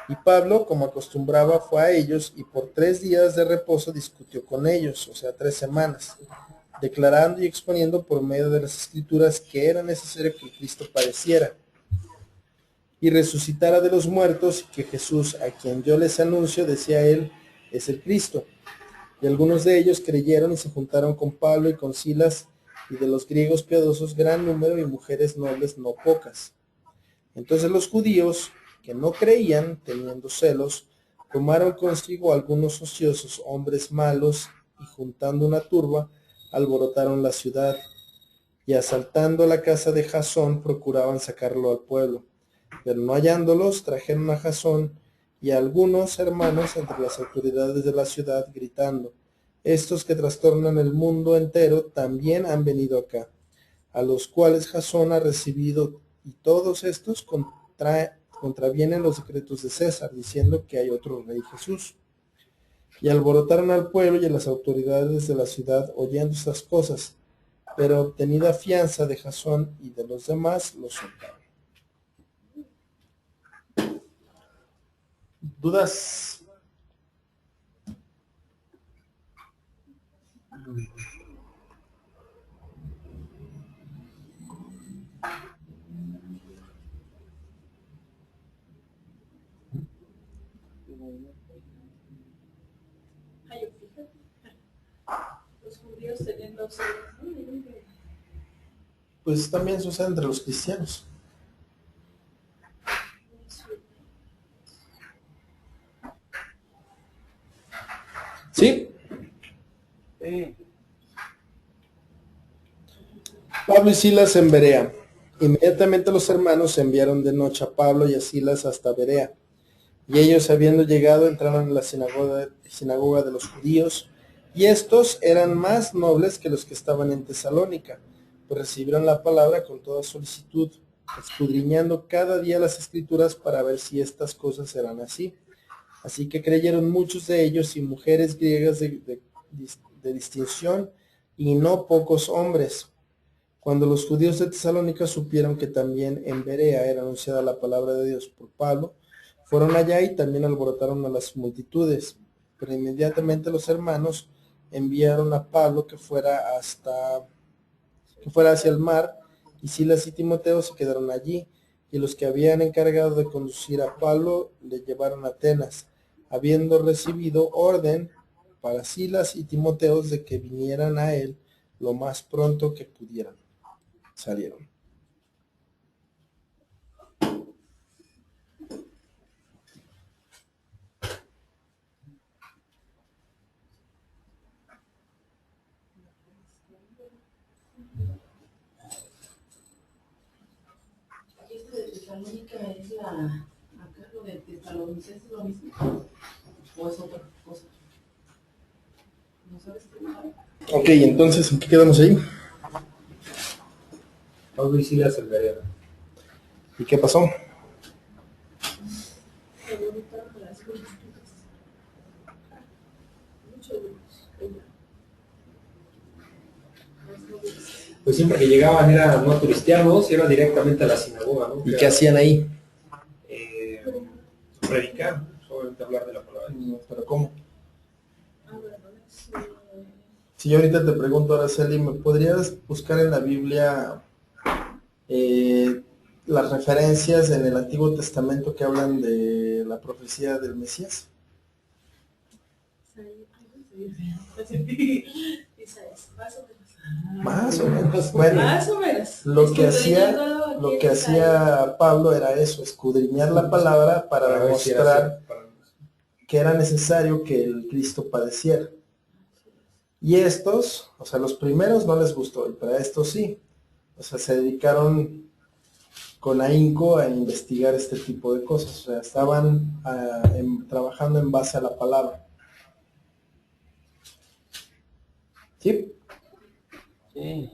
Y Pablo, como acostumbraba, fue a ellos y por 3 días de reposo discutió con ellos, o sea, 3 semanas, declarando y exponiendo por medio de las escrituras que era necesario que Cristo padeciera y resucitara de los muertos, y que Jesús, a quien yo les anuncio, decía él, es el Cristo. Y algunos de ellos creyeron y se juntaron con Pablo y con Silas, y de los griegos piadosos gran número y mujeres nobles no pocas. Entonces los judíos, que no creían, teniendo celos, tomaron consigo algunos ociosos hombres malos, y juntando una turba, alborotaron la ciudad, y asaltando la casa de Jasón, procuraban sacarlo al pueblo. Pero no hallándolos, trajeron a Jasón y a algunos hermanos entre las autoridades de la ciudad, gritando, estos que trastornan el mundo entero también han venido acá, a los cuales Jasón ha recibido, y todos estos contravienen los decretos de César, diciendo que hay otro rey Jesús. Y alborotaron al pueblo y a las autoridades de la ciudad oyendo estas cosas, pero obtenida fianza de Jasón y de los demás, los soltaron. ¿Dudas? Ay, fíjate. Los judíos teniendo celos, ¿no? Pues también sucede entre los cristianos. ¿Sí? Sí. Pablo y Silas en Berea. Inmediatamente los hermanos enviaron de noche a Pablo y a Silas hasta Berea. Y ellos, habiendo llegado, entraron en la sinagoga de los judíos, y estos eran más nobles que los que estaban en Tesalónica, pues recibieron la palabra con toda solicitud, escudriñando cada día las escrituras para ver si estas cosas eran así. Así que creyeron muchos de ellos y mujeres griegas de distinción, y no pocos hombres. Cuando los judíos de Tesalónica supieron que también en Berea era anunciada la palabra de Dios por Pablo, fueron allá y también alborotaron a las multitudes. Pero inmediatamente los hermanos enviaron a Pablo que fuera hacia el mar, y Silas y Timoteo se quedaron allí, y los que habían encargado de conducir a Pablo le llevaron a Atenas, habiendo recibido orden para Silas y Timoteo de que vinieran a él lo más pronto que pudieran. Salieron. Aquí esto de Tesalónica es acá lo de Tesalonicenses es lo mismo, o es otra cosa. ¿No sabes qué? Ok, entonces, ¿en qué quedamos ahí? Pablo y Silas en Berea. ¿Y qué pasó? Alborotaron las multitudes. Muchos de ellos. Las nobles. Pues siempre que llegaban eran no cristianos, iban directamente a la sinagoga, ¿no? ¿Y qué hacían ahí? Predicar, solamente hablar de la palabra. ¿Pero cómo? Ah, bueno, es, Si yo ahorita te pregunto, Araceli, ¿me podrías buscar en la Biblia las referencias en el Antiguo Testamento que hablan de la profecía del Mesías? Más o menos. Bueno, Más o menos. lo que hacía Pablo era eso, escudriñar la palabra para ver si era demostrar cierto, para- que era necesario que el Cristo padeciera. Y estos, o sea, los primeros no les gustó, y para estos sí. O sea, se dedicaron con ahínco a investigar este tipo de cosas. O sea, estaban trabajando en base a la palabra. ¿Sí? Sí.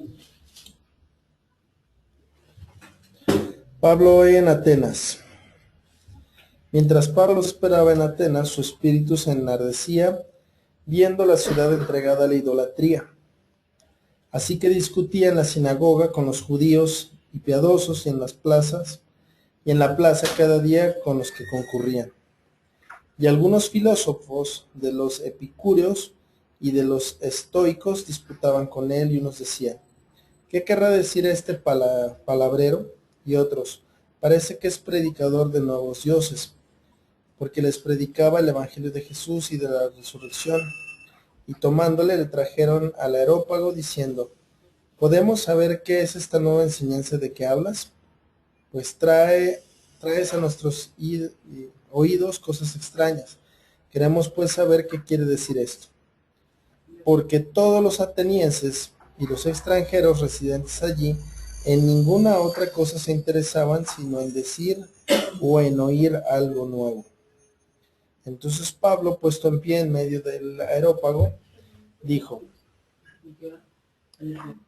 Pablo en Atenas. Mientras Pablo esperaba en Atenas, su espíritu se enardecía viendo la ciudad entregada a la idolatría. Así que discutía en la sinagoga con los judíos y piadosos y en las plazas, y en la plaza cada día con los que concurrían. Y algunos filósofos de los epicúreos y de los estoicos disputaban con él, y unos decían: ¿qué querrá decir este palabrero? Y otros: parece que es predicador de nuevos dioses, porque les predicaba el evangelio de Jesús y de la resurrección. Y tomándole le trajeron al Areópago diciendo: ¿podemos saber qué es esta nueva enseñanza de que hablas? Pues traes a nuestros oídos cosas extrañas. Queremos pues saber qué quiere decir esto. Porque todos los atenienses y los extranjeros residentes allí en ninguna otra cosa se interesaban sino en decir o en oír algo nuevo. Entonces Pablo, puesto en pie en medio del Areópago, dijo: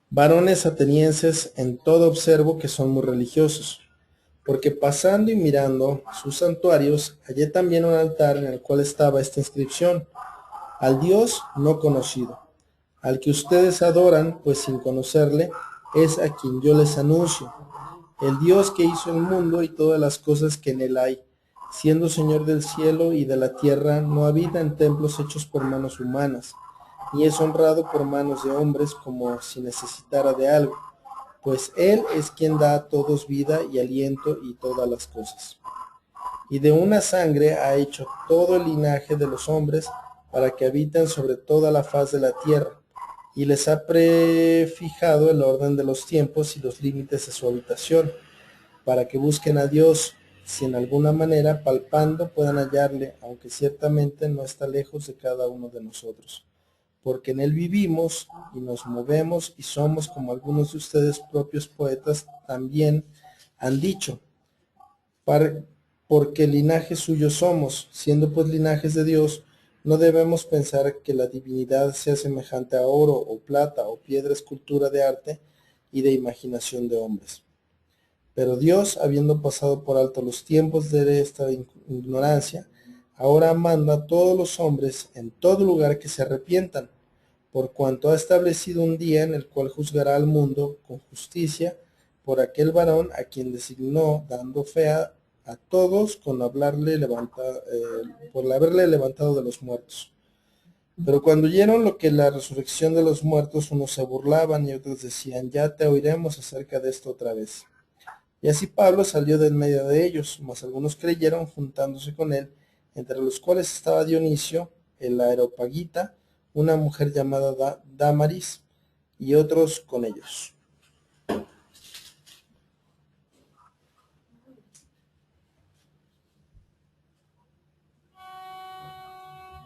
varones atenienses, en todo observo que son muy religiosos, porque pasando y mirando sus santuarios, hallé también un altar en el cual estaba esta inscripción: al Dios no conocido. Al que ustedes adoran, pues sin conocerle, es a quien yo les anuncio. El Dios que hizo el mundo y todas las cosas que en él hay, siendo Señor del cielo y de la tierra, no habita en templos hechos por manos humanas, ni es honrado por manos de hombres como si necesitara de algo, pues Él es quien da a todos vida y aliento y todas las cosas. Y de una sangre ha hecho todo el linaje de los hombres para que habiten sobre toda la faz de la tierra, y les ha prefijado el orden de los tiempos y los límites de su habitación, para que busquen a Dios, si en alguna manera palpando puedan hallarle, aunque ciertamente no está lejos de cada uno de nosotros. Porque en él vivimos y nos movemos y somos, como algunos de ustedes propios poetas también han dicho, porque linaje suyo somos. Siendo pues linajes de Dios, no debemos pensar que la divinidad sea semejante a oro o plata o piedra escultura de arte y de imaginación de hombres. Pero Dios, habiendo pasado por alto los tiempos de esta ignorancia, ahora manda a todos los hombres en todo lugar que se arrepientan, por cuanto ha establecido un día en el cual juzgará al mundo con justicia por aquel varón a quien designó, dando fe a todos por haberle levantado de los muertos. Pero cuando oyeron lo que la resurrección de los muertos, unos se burlaban y otros decían: ya te oiremos acerca de esto otra vez. Y así Pablo salió de en medio de ellos, mas algunos creyeron juntándose con él, entre los cuales estaba Dionisio, el areopagita, una mujer llamada Damaris, y otros con ellos.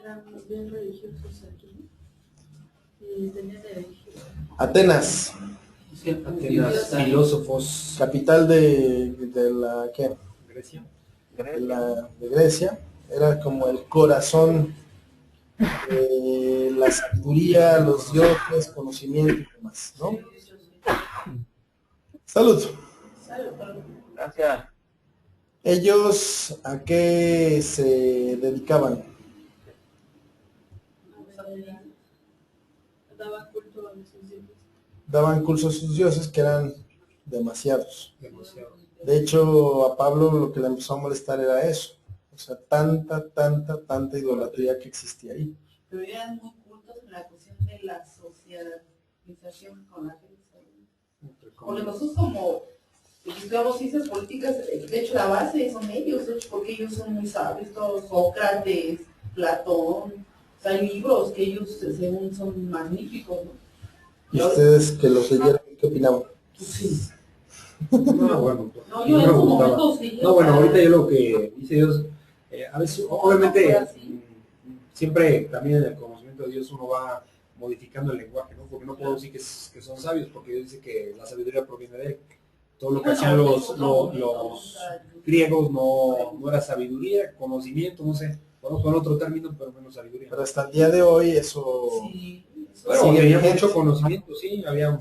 Eran bien religiosos aquí. Y tenían religión. Atenas, Atenas, filósofos. capital de la ¿qué? Grecia. De Grecia, era como el corazón de la sabiduría, los dioses, conocimiento y demás, ¿no? Salud. Gracias. ¿Ellos a qué se dedicaban? Daban culto a sus dioses. Daban culto a sus dioses, que eran demasiados. Demasiado. De hecho, a Pablo lo que le empezó a molestar era eso. O sea, tanta idolatría que existía ahí. Pero eran muy cultos en la cuestión de la socialización con la gente. Porque nosotros como digamos ciencias políticas, de hecho la base son ellos, de hecho, porque ellos son muy sabios, todos Sócrates, Platón, o sea, hay libros que ellos según son magníficos, ¿no? ¿Y ustedes que los leyeron, qué opinaban? Pues sí. No, bueno, pues, No, yo en su momento sí. no, bueno, ahorita yo lo que dice Dios, a veces, obviamente, siempre también en el conocimiento de Dios uno va modificando el lenguaje, ¿no? Porque no puedo decir que son sabios, porque Dios dice que la sabiduría proviene de él. Todo lo que hacían los griegos no era sabiduría, conocimiento, no sé, conozco otro término, pero menos sabiduría. Pero hasta el día de hoy eso... Sí, eso bueno, sigue había vigente. mucho conocimiento, sí, había...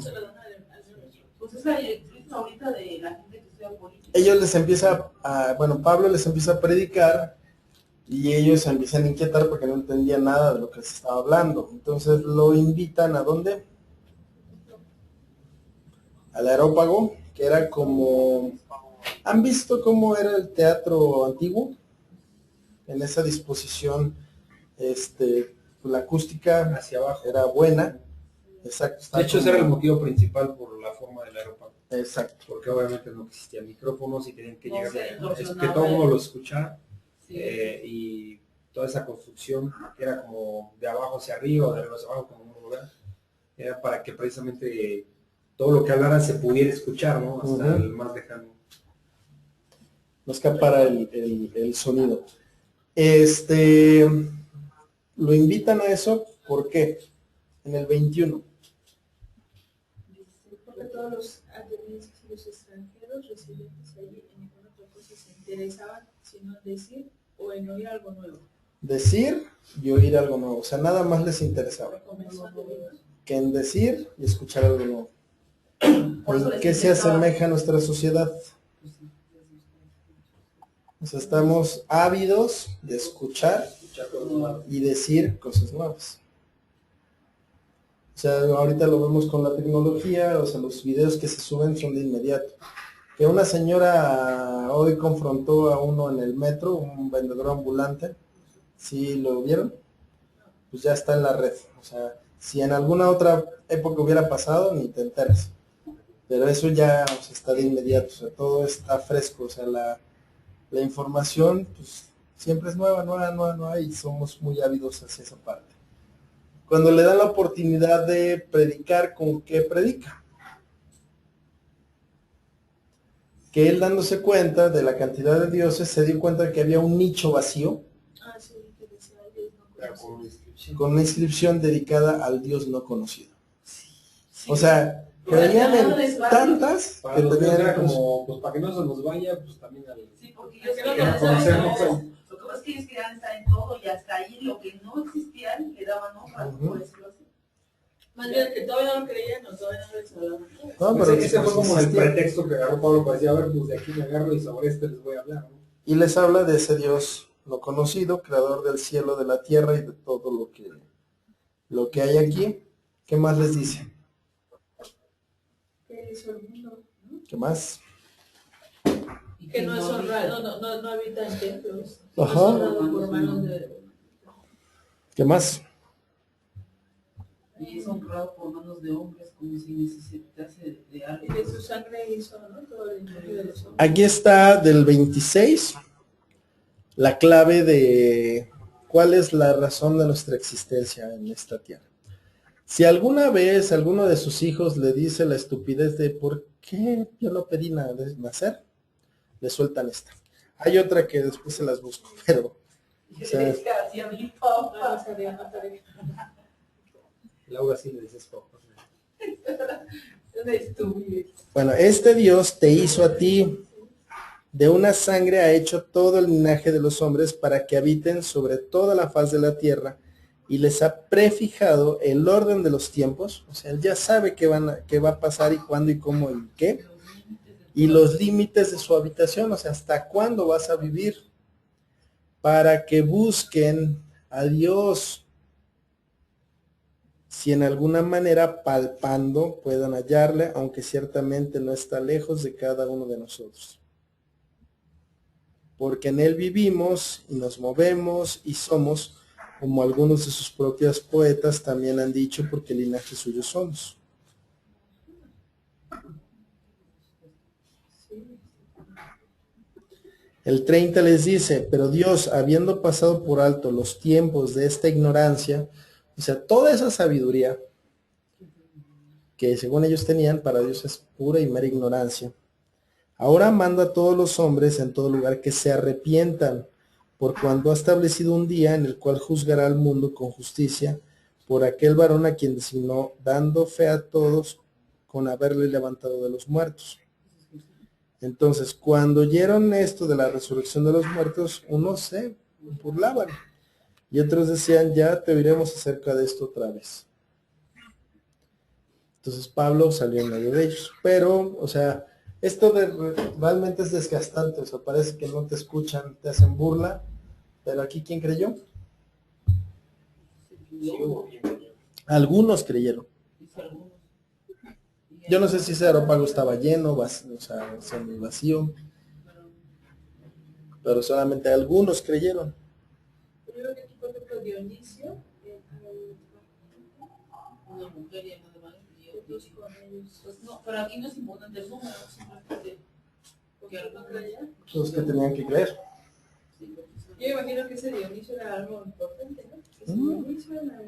Pues es la directriz ahorita de la gente que estudia política. Ellos les empieza a, bueno, Pablo les empieza a predicar y ellos se empiezan a inquietar porque no entendían nada de lo que se estaba hablando. Entonces lo invitan ¿a dónde? Al Areópago, que era como... ¿Han visto cómo era el teatro antiguo? En esa disposición, la acústica hacia abajo. era buena. Exacto. De hecho, ese era el motivo principal por la forma del aeropuerto. Exacto. Porque obviamente no existían micrófonos y tenían que llegar distorsionaba que todo el mundo lo escuchara. Sí. Y toda esa construcción que era como de abajo hacia arriba, o de arriba hacia abajo, como uno lo vea, era para que precisamente todo lo que hablara se pudiera escuchar, ¿no? Hasta el más lejano. No escapara el sonido. Lo invitan a eso, ¿por qué? En el 21. Porque todos los atenienses y los extranjeros residentes allí en ninguna otra cosa se interesaban sino en decir o en oír algo nuevo. Decir y oír algo nuevo. O sea, nada más les interesaba Comenzó a adivinar. que en decir y escuchar algo nuevo. Por eso ¿En les qué se interesaba. asemeja a nuestra sociedad? O sea, estamos ávidos de escuchar y decir cosas nuevas. O sea, ahorita lo vemos con la tecnología, o sea, los videos que se suben son de inmediato. Que una señora hoy confrontó a uno en el metro, un vendedor ambulante, ¿sí lo vieron? Pues ya está en la red. O sea, si en alguna otra época hubiera pasado, ni te enteras. Pero eso ya, o sea, está de inmediato, o sea, todo está fresco, o sea, la información, pues, siempre es nueva, y somos muy ávidos hacia esa parte. Cuando le dan la oportunidad de predicar, ¿con qué predica? Que él, dándose cuenta de la cantidad de dioses, se dio cuenta de que había un nicho vacío Ah, sí, que decía Dios no conoce. con una inscripción dedicada al Dios no conocido. O sea, creían en tantas Para que los que tenían era como, pues para que no se nos vaya, pues también al... Sí, porque ellos Porque querían no conocer conocemos. todo. Lo que pasa es que ellos querían estar en todo y hasta ahí lo que no existía le daban hojas, por decirlo así. Más bien que todavía no lo creían o todavía no les hablaban. No, pero ese fue como el existía. pretexto que agarró Pablo para decir, a ver, pues de aquí me agarro y sobre les voy a hablar, ¿no? Y les habla de ese Dios no conocido, creador del cielo, de la tierra y de todo lo que hay aquí. ¿Qué más les dice? Que hizo el mundo, ¿no? ¿Qué más? Y Que no es honrado, no habita en templos. Ajá. No es honrado por manos de... ¿Qué más? Y es honrado por manos de hombres como si necesitase de Y algo. de su sangre hizo, ¿no? Todo el imperio de los hombres. Aquí está del 26 la clave de cuál es la razón de nuestra existencia en esta tierra. Si alguna vez alguno de sus hijos le dice la estupidez de ¿por qué yo no pedí nada de nacer? Le sueltan esta. Hay otra que después se las busco, pero... Es sea, que hacía mi No, papá. no sabía, no sabía. Laura sí le dices papá. Es una estupidez. bueno, este Dios te hizo a ti, de una sangre ha hecho todo el linaje de los hombres para que habiten sobre toda la faz de la tierra y les ha prefijado el orden de los tiempos, o sea, él ya sabe qué va a pasar y cuándo y cómo y qué, y los límites de su habitación, o sea, hasta cuándo vas a vivir, para que busquen a Dios, si en alguna manera palpando puedan hallarle, aunque ciertamente no está lejos de cada uno de nosotros. Porque en él vivimos y nos movemos y somos, como algunos de sus propios poetas también han dicho, porque linaje suyo somos. El 30 les dice, pero Dios, habiendo pasado por alto los tiempos de esta ignorancia, o sea, toda esa sabiduría que según ellos tenían, para Dios es pura y mera ignorancia, ahora manda a todos los hombres en todo lugar que se arrepientan, por cuanto ha establecido un día en el cual juzgará al mundo con justicia por aquel varón a quien designó, dando fe a todos con haberle levantado de los muertos. Entonces, cuando oyeron esto de la resurrección de los muertos, unos se burlaban y otros decían, ya te oiremos acerca de esto otra vez. Entonces Pablo salió en medio de ellos. Pero, o sea, esto realmente es desgastante. O sea, parece que no te escuchan, te hacen burla. Pero aquí, ¿quién creyó? Algunos creyeron. Yo no sé si ese aerópago estaba lleno, o sea, semi vacío, pero solamente algunos creyeron. Creo que aquí, por ejemplo, Dionisio, Una mujer y además con ellos. Pues no, pero aquí no es importante el número, simplemente porque algunos creían. Los que tenían que creer. Yo imagino que ese Dionisio era algo importante, ¿no? Ese Dionisio era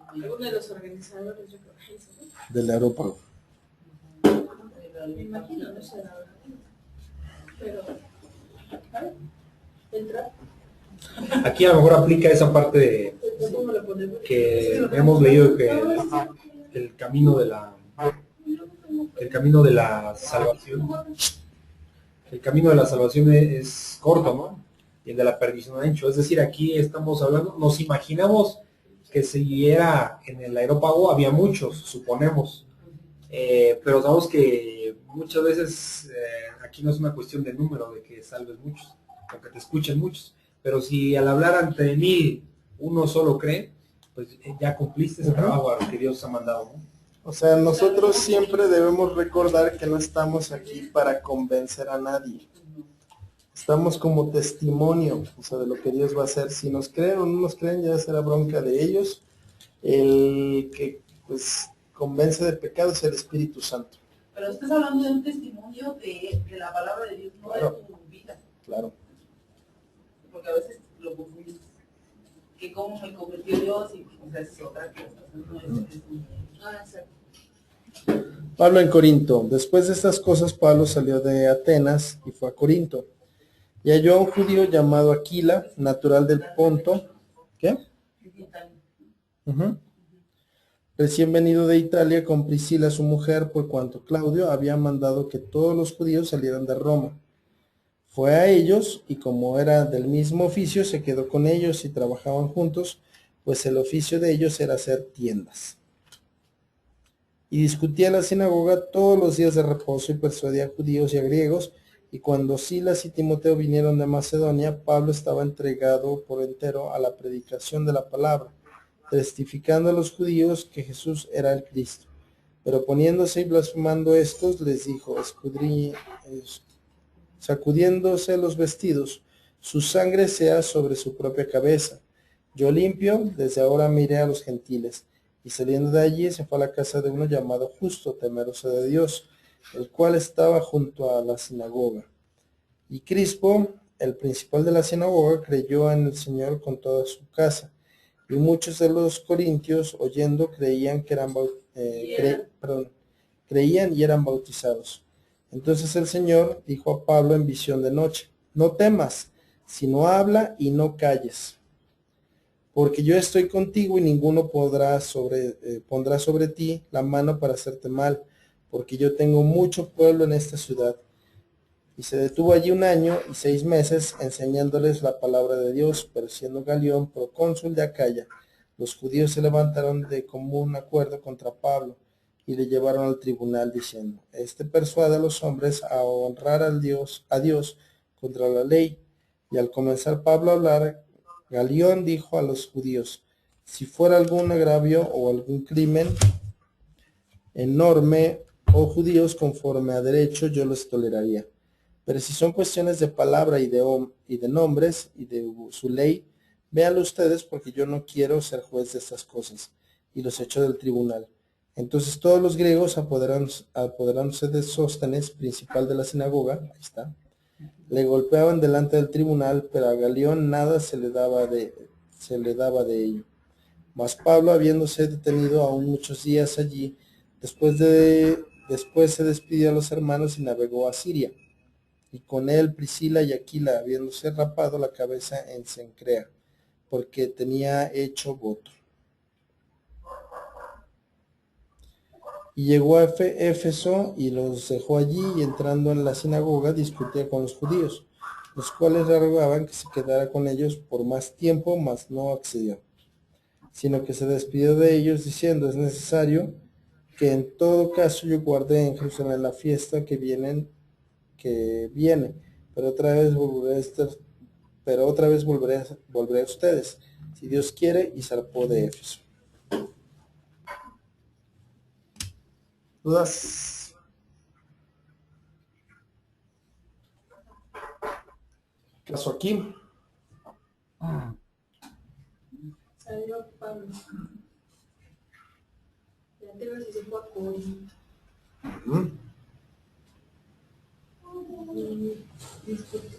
alguno de los organizadores, yo creo que eso, ¿no? Del aerópago. Me imagino, no sé la verdad. Pero, ¿vale? Entra. Aquí a lo mejor aplica esa parte de ¿Cómo lo ponemos? que hemos leído que el camino de la salvación, el camino de la salvación es corto, ¿no? Y el de la perdición ancho. Es decir, aquí estamos hablando, nos imaginamos que si era en el aerópago había muchos, suponemos. Pero sabemos que muchas veces aquí no es una cuestión de número, de que salves muchos, o que te escuchen muchos. Pero si al hablar ante 1000 uno solo cree, pues ya cumpliste ese trabajo a lo que Dios ha mandado, ¿no? O sea, nosotros siempre debemos recordar que no estamos aquí para convencer a nadie. Estamos como testimonio, o sea, de lo que Dios va a hacer. Si nos creen o no nos creen, ya será bronca de ellos. El que, pues, convence de pecado es el Espíritu Santo. Pero estás hablando de un testimonio de la palabra de Dios, no Claro. de tu vida. Claro. Porque a veces lo confundes. Que cómo me convirtió Dios y o sea, es otra cosa. No es el testimonio. Exacto. Pablo en Corinto. Después de estas cosas, Pablo salió de Atenas y fue a Corinto. Y halló a un judío llamado Aquila, natural del Ponto. ¿Qué? Recién venido de Italia con Priscila su mujer, por cuanto Claudio había mandado que todos los judíos salieran de Roma. Fue a ellos, y como era del mismo oficio, se quedó con ellos y trabajaban juntos, pues el oficio de ellos era hacer tiendas. Y discutía en la sinagoga todos los días de reposo y persuadía a judíos y a griegos, y cuando Silas y Timoteo vinieron de Macedonia, Pablo estaba entregado por entero a la predicación de la palabra, testificando a los judíos que Jesús era el Cristo. Pero poniéndose y blasfemando estos, les dijo, sacudiéndose los vestidos, su sangre sea sobre su propia cabeza. Yo limpio, desde ahora miré a los gentiles. Y saliendo de allí se fue a la casa de uno llamado Justo, temeroso de Dios, el cual estaba junto a la sinagoga. Y Crispo, el principal de la sinagoga, creyó en el Señor con toda su casa. Y muchos de los corintios, oyendo, creían y eran bautizados. Entonces el Señor dijo a Pablo en visión de noche, no temas, sino habla y no calles, porque yo estoy contigo y ninguno pondrá sobre ti la mano para hacerte mal, porque yo tengo mucho pueblo en esta ciudad. Y se detuvo allí 1 año y 6 meses enseñándoles la palabra de Dios, pero siendo Galión procónsul de Acaya, los judíos se levantaron de común acuerdo contra Pablo y le llevaron al tribunal diciendo, este persuade a los hombres a honrar a Dios contra la ley. Y al comenzar Pablo a hablar, Galión dijo a los judíos, si fuera algún agravio o algún crimen enorme, oh judíos, conforme a derecho yo los toleraría. Pero si son cuestiones de palabra y de nombres y de su ley, véanlo ustedes porque yo no quiero ser juez de estas cosas. Y los echó del tribunal. Entonces todos los griegos apoderándose de Sóstenes, principal de la sinagoga, ahí está, le golpeaban delante del tribunal, pero a Galión nada se le daba de ello. Mas Pablo, habiéndose detenido aún muchos días allí, después se despidió a los hermanos y navegó a Siria, y con él Priscila y Aquila, habiéndose rapado la cabeza en Cencrea, porque tenía hecho voto. Y llegó a Éfeso y los dejó allí, y entrando en la sinagoga discutía con los judíos, los cuales le rogaban que se quedara con ellos por más tiempo, mas no accedió, sino que se despidió de ellos diciendo: es necesario que en todo caso yo guarde en Jerusalén la fiesta que viene, pero otra vez volveré a ustedes, si Dios quiere, y zarpó de Éfeso. ¿Dudas? ¿Qué pasó aquí? Salió Pablo. Ya te vas y se fue a Corinto. Y discutió.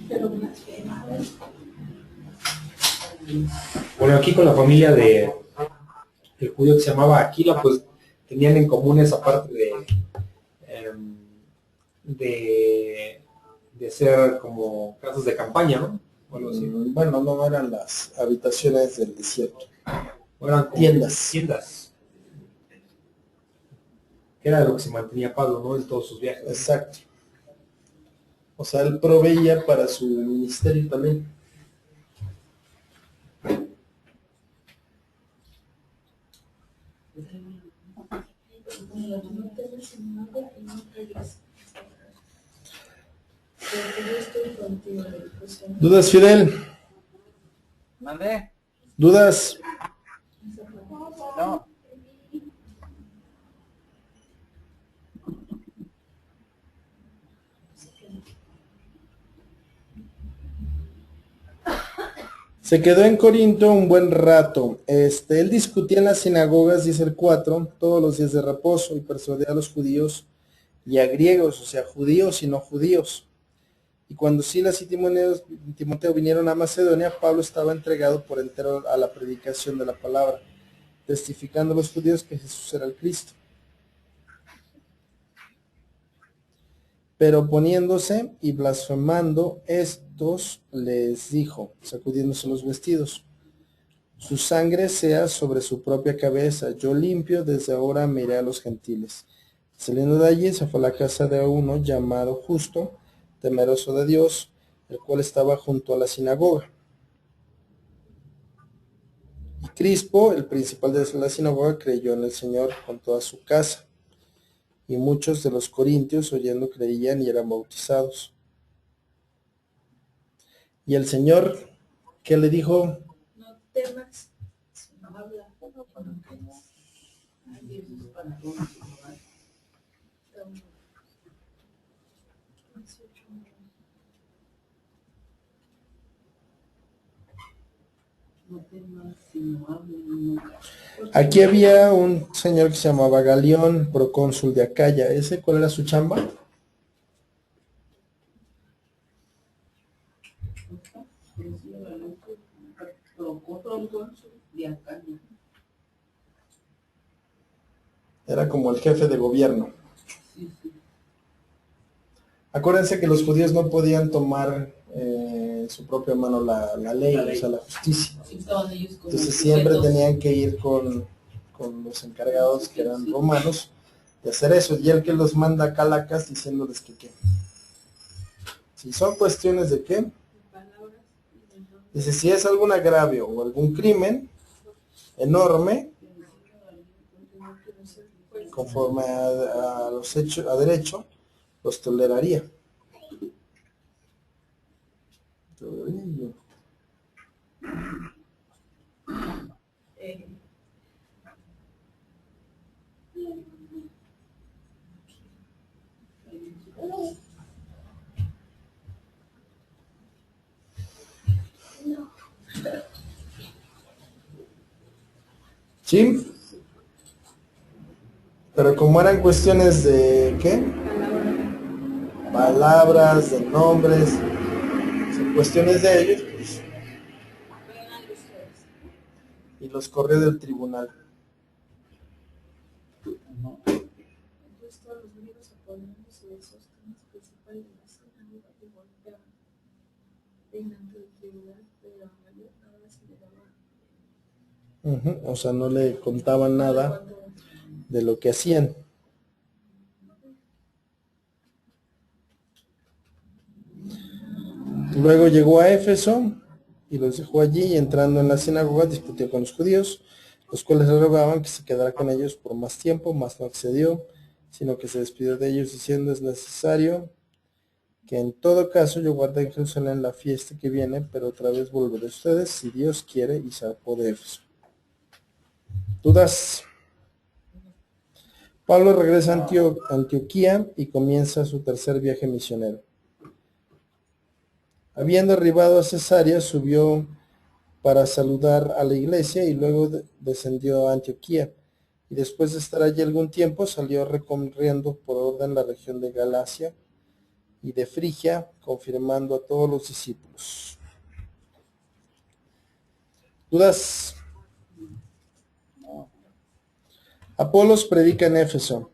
Pero blasfema. Bueno, aquí con la familia del judío que se llamaba Aquila, pues tenían en común esa parte de ser como casas de campaña, ¿no? Bueno, sí. Bueno, no eran las habitaciones del desierto. Eran como Tiendas. Tiendas. Que era lo que se mantenía Pablo, ¿no? En todos sus viajes. Exacto. O sea, él proveía para su ministerio también. No temas en agua y no regreses. Porque yo estoy contigo, le dijo, Señor. ¿Dudas, Fidel? ¿Mandé? ¿Dudas? No. Se quedó en Corinto un buen rato. Él discutía en las sinagogas, dice el 4, todos los días de reposo, y persuadía a los judíos y a griegos, o sea, judíos y no judíos. Y cuando Silas y Timoteo vinieron a Macedonia, Pablo estaba entregado por entero a la predicación de la palabra, testificando a los judíos que Jesús era el Cristo. Pero poniéndose y blasfemando estos, les dijo, sacudiéndose los vestidos: su sangre sea sobre su propia cabeza, yo limpio, desde ahora me iré a los gentiles. Saliendo de allí se fue a la casa de uno llamado Justo, temeroso de Dios, el cual estaba junto a la sinagoga. Y Crispo, el principal de la sinagoga, creyó en el Señor con toda su casa. Y muchos de los corintios, oyendo, creían y eran bautizados. Y el Señor, ¿qué le dijo? No temas, sino habla. No temas. Ay, Dios es para todos. No temas, sino habla y no calles. Aquí había un señor que se llamaba Galión, procónsul de Acaya. ¿Ese cuál era su chamba? Era como el jefe de gobierno. Acuérdense que los judíos no podían tomar en su propia mano la ley, o sea, la justicia. Entonces siempre tenían que ir con los encargados, que eran romanos, de hacer eso. Y él que los manda a Calacas diciéndoles que qué. Si son cuestiones de qué, dice, si es algún agravio o algún crimen enorme, conforme a los hechos, a derecho, los toleraría. ¿Sí? Pero como eran cuestiones de, ¿qué? Palabras, de nombres, son cuestiones de ellos, pues, y los corrió del tribunal. Entonces todos los griegos apoderándose de esos temas principales de la sinagoga y golpeaban, reinando del tribunal, pero a mayor nada se le daba. O sea, no le contaban nada de lo que hacían. Luego llegó a Éfeso y los dejó allí, y entrando en la sinagoga discutió con los judíos, los cuales le rogaban que se quedara con ellos por más tiempo, mas no accedió, sino que se despidió de ellos diciendo: es necesario que en todo caso yo guarde en Jerusalén la fiesta que viene, pero otra vez volveré a ustedes, si Dios quiere, y zarpó de Éfeso. ¿Dudas? Pablo regresa a Antioquía y comienza su tercer viaje misionero. Habiendo arribado a Cesarea, subió para saludar a la iglesia y luego descendió a Antioquía. Y después de estar allí algún tiempo, salió recorriendo por orden la región de Galacia y de Frigia, confirmando a todos los discípulos. ¿Dudas? Apolos predica en Éfeso.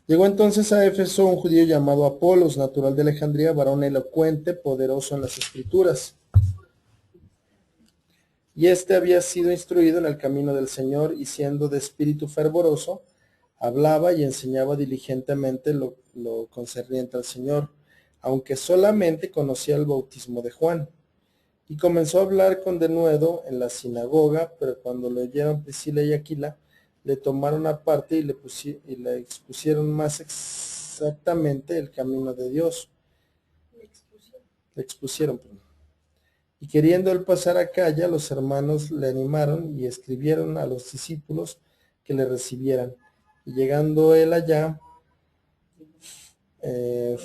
Llegó entonces a Éfeso un judío llamado Apolos, natural de Alejandría, varón elocuente, poderoso en las escrituras. Y éste había sido instruido en el camino del Señor, y siendo de espíritu fervoroso, hablaba y enseñaba diligentemente lo concerniente al Señor, aunque solamente conocía el bautismo de Juan. Y comenzó a hablar con denuedo en la sinagoga, pero cuando lo oyeron Priscila y Aquila, le tomaron aparte y le expusieron más exactamente el camino de Dios. Le expusieron. Y queriendo él pasar a Acaya, los hermanos le animaron y escribieron a los discípulos que le recibieran. Y llegando él allá,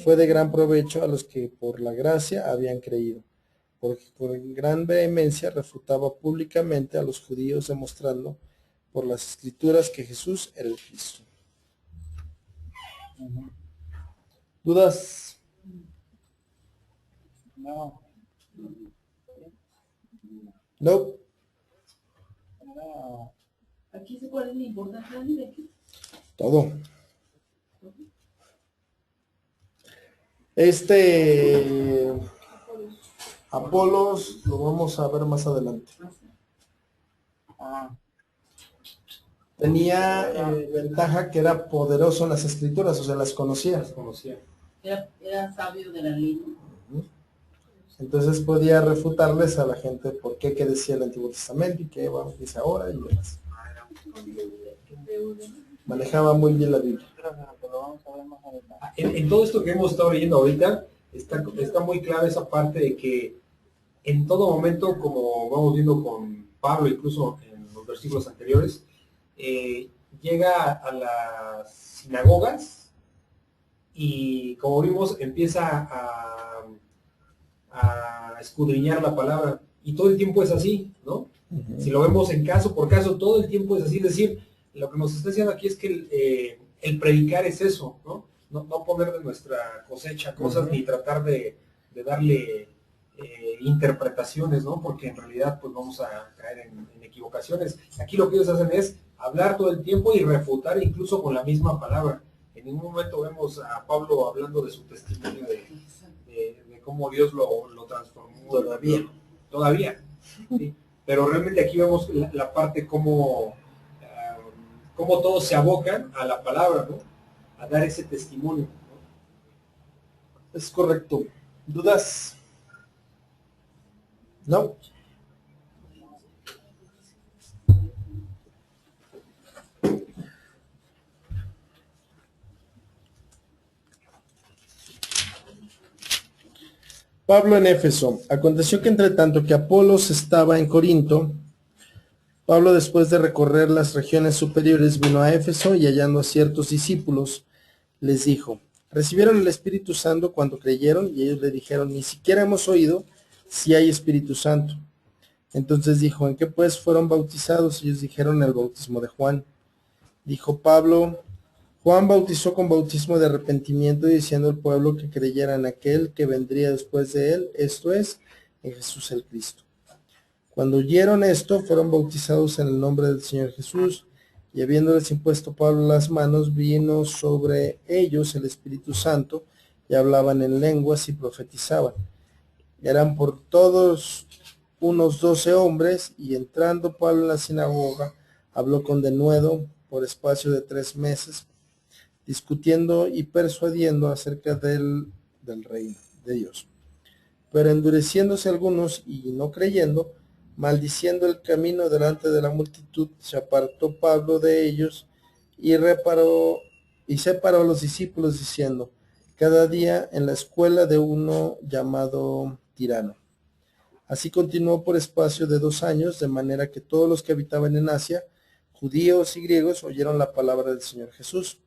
fue de gran provecho a los que por la gracia habían creído, porque con gran vehemencia refutaba públicamente a los judíos, demostrando por las escrituras que Jesús era el Cristo. ¿Dudas? No. No. Aquí se cuál es la importancia de aquí. Todo. Apolos lo vamos a ver más adelante. Tenía ventaja que era poderoso en las escrituras, o sea, las conocía. Era sabio de la ley. Entonces podía refutarles a la gente por qué decía el Antiguo Testamento y qué dice ahora y demás. Manejaba muy bien la Biblia. En todo esto que hemos estado leyendo ahorita, está muy clara esa parte de que en todo momento, como vamos viendo con Pablo, incluso en los versículos anteriores, llega a las sinagogas y, como vimos, empieza a escudriñar la palabra, y todo el tiempo es así, ¿no? Si lo vemos en caso por caso, todo el tiempo es así. Es decir, lo que nos está diciendo aquí es que el predicar es eso, ¿no? No poner de nuestra cosecha cosas, ni tratar de darle interpretaciones, ¿no? Porque en realidad pues vamos a caer en equivocaciones. Aquí lo que ellos hacen es hablar todo el tiempo y refutar incluso con la misma palabra. En ningún momento vemos a Pablo hablando de su testimonio de cómo Dios lo transformó. Todavía. ¿Sí? Pero realmente aquí vemos la parte cómo todos se abocan a la palabra, ¿no? A dar ese testimonio, ¿no? Es correcto. ¿Dudas? ¿No? Pablo en Éfeso. Aconteció que entre tanto que Apolos estaba en Corinto, Pablo, después de recorrer las regiones superiores, vino a Éfeso y, hallando a ciertos discípulos, les dijo: recibieron el Espíritu Santo cuando creyeron. Y ellos le dijeron: ni siquiera hemos oído si hay Espíritu Santo. Entonces dijo, ¿en qué pues fueron bautizados? Ellos dijeron, el bautismo de Juan. Dijo Pablo, Juan bautizó con bautismo de arrepentimiento, diciendo al pueblo que creyera en aquel que vendría después de él, esto es, en Jesús el Cristo. Cuando oyeron esto, fueron bautizados en el nombre del Señor Jesús, y habiéndoles impuesto Pablo las manos, vino sobre ellos el Espíritu Santo, y hablaban en lenguas y profetizaban. Eran por todos unos 12 hombres, y entrando Pablo en la sinagoga, habló con denuedo por espacio de 3 meses, discutiendo y persuadiendo acerca del reino de Dios. Pero endureciéndose algunos y no creyendo, maldiciendo el camino delante de la multitud, se apartó Pablo de ellos y separó a los discípulos diciendo, cada día en la escuela de uno llamado Tirano. Así continuó por espacio de 2 años, de manera que todos los que habitaban en Asia, judíos y griegos, oyeron la palabra del Señor Jesús.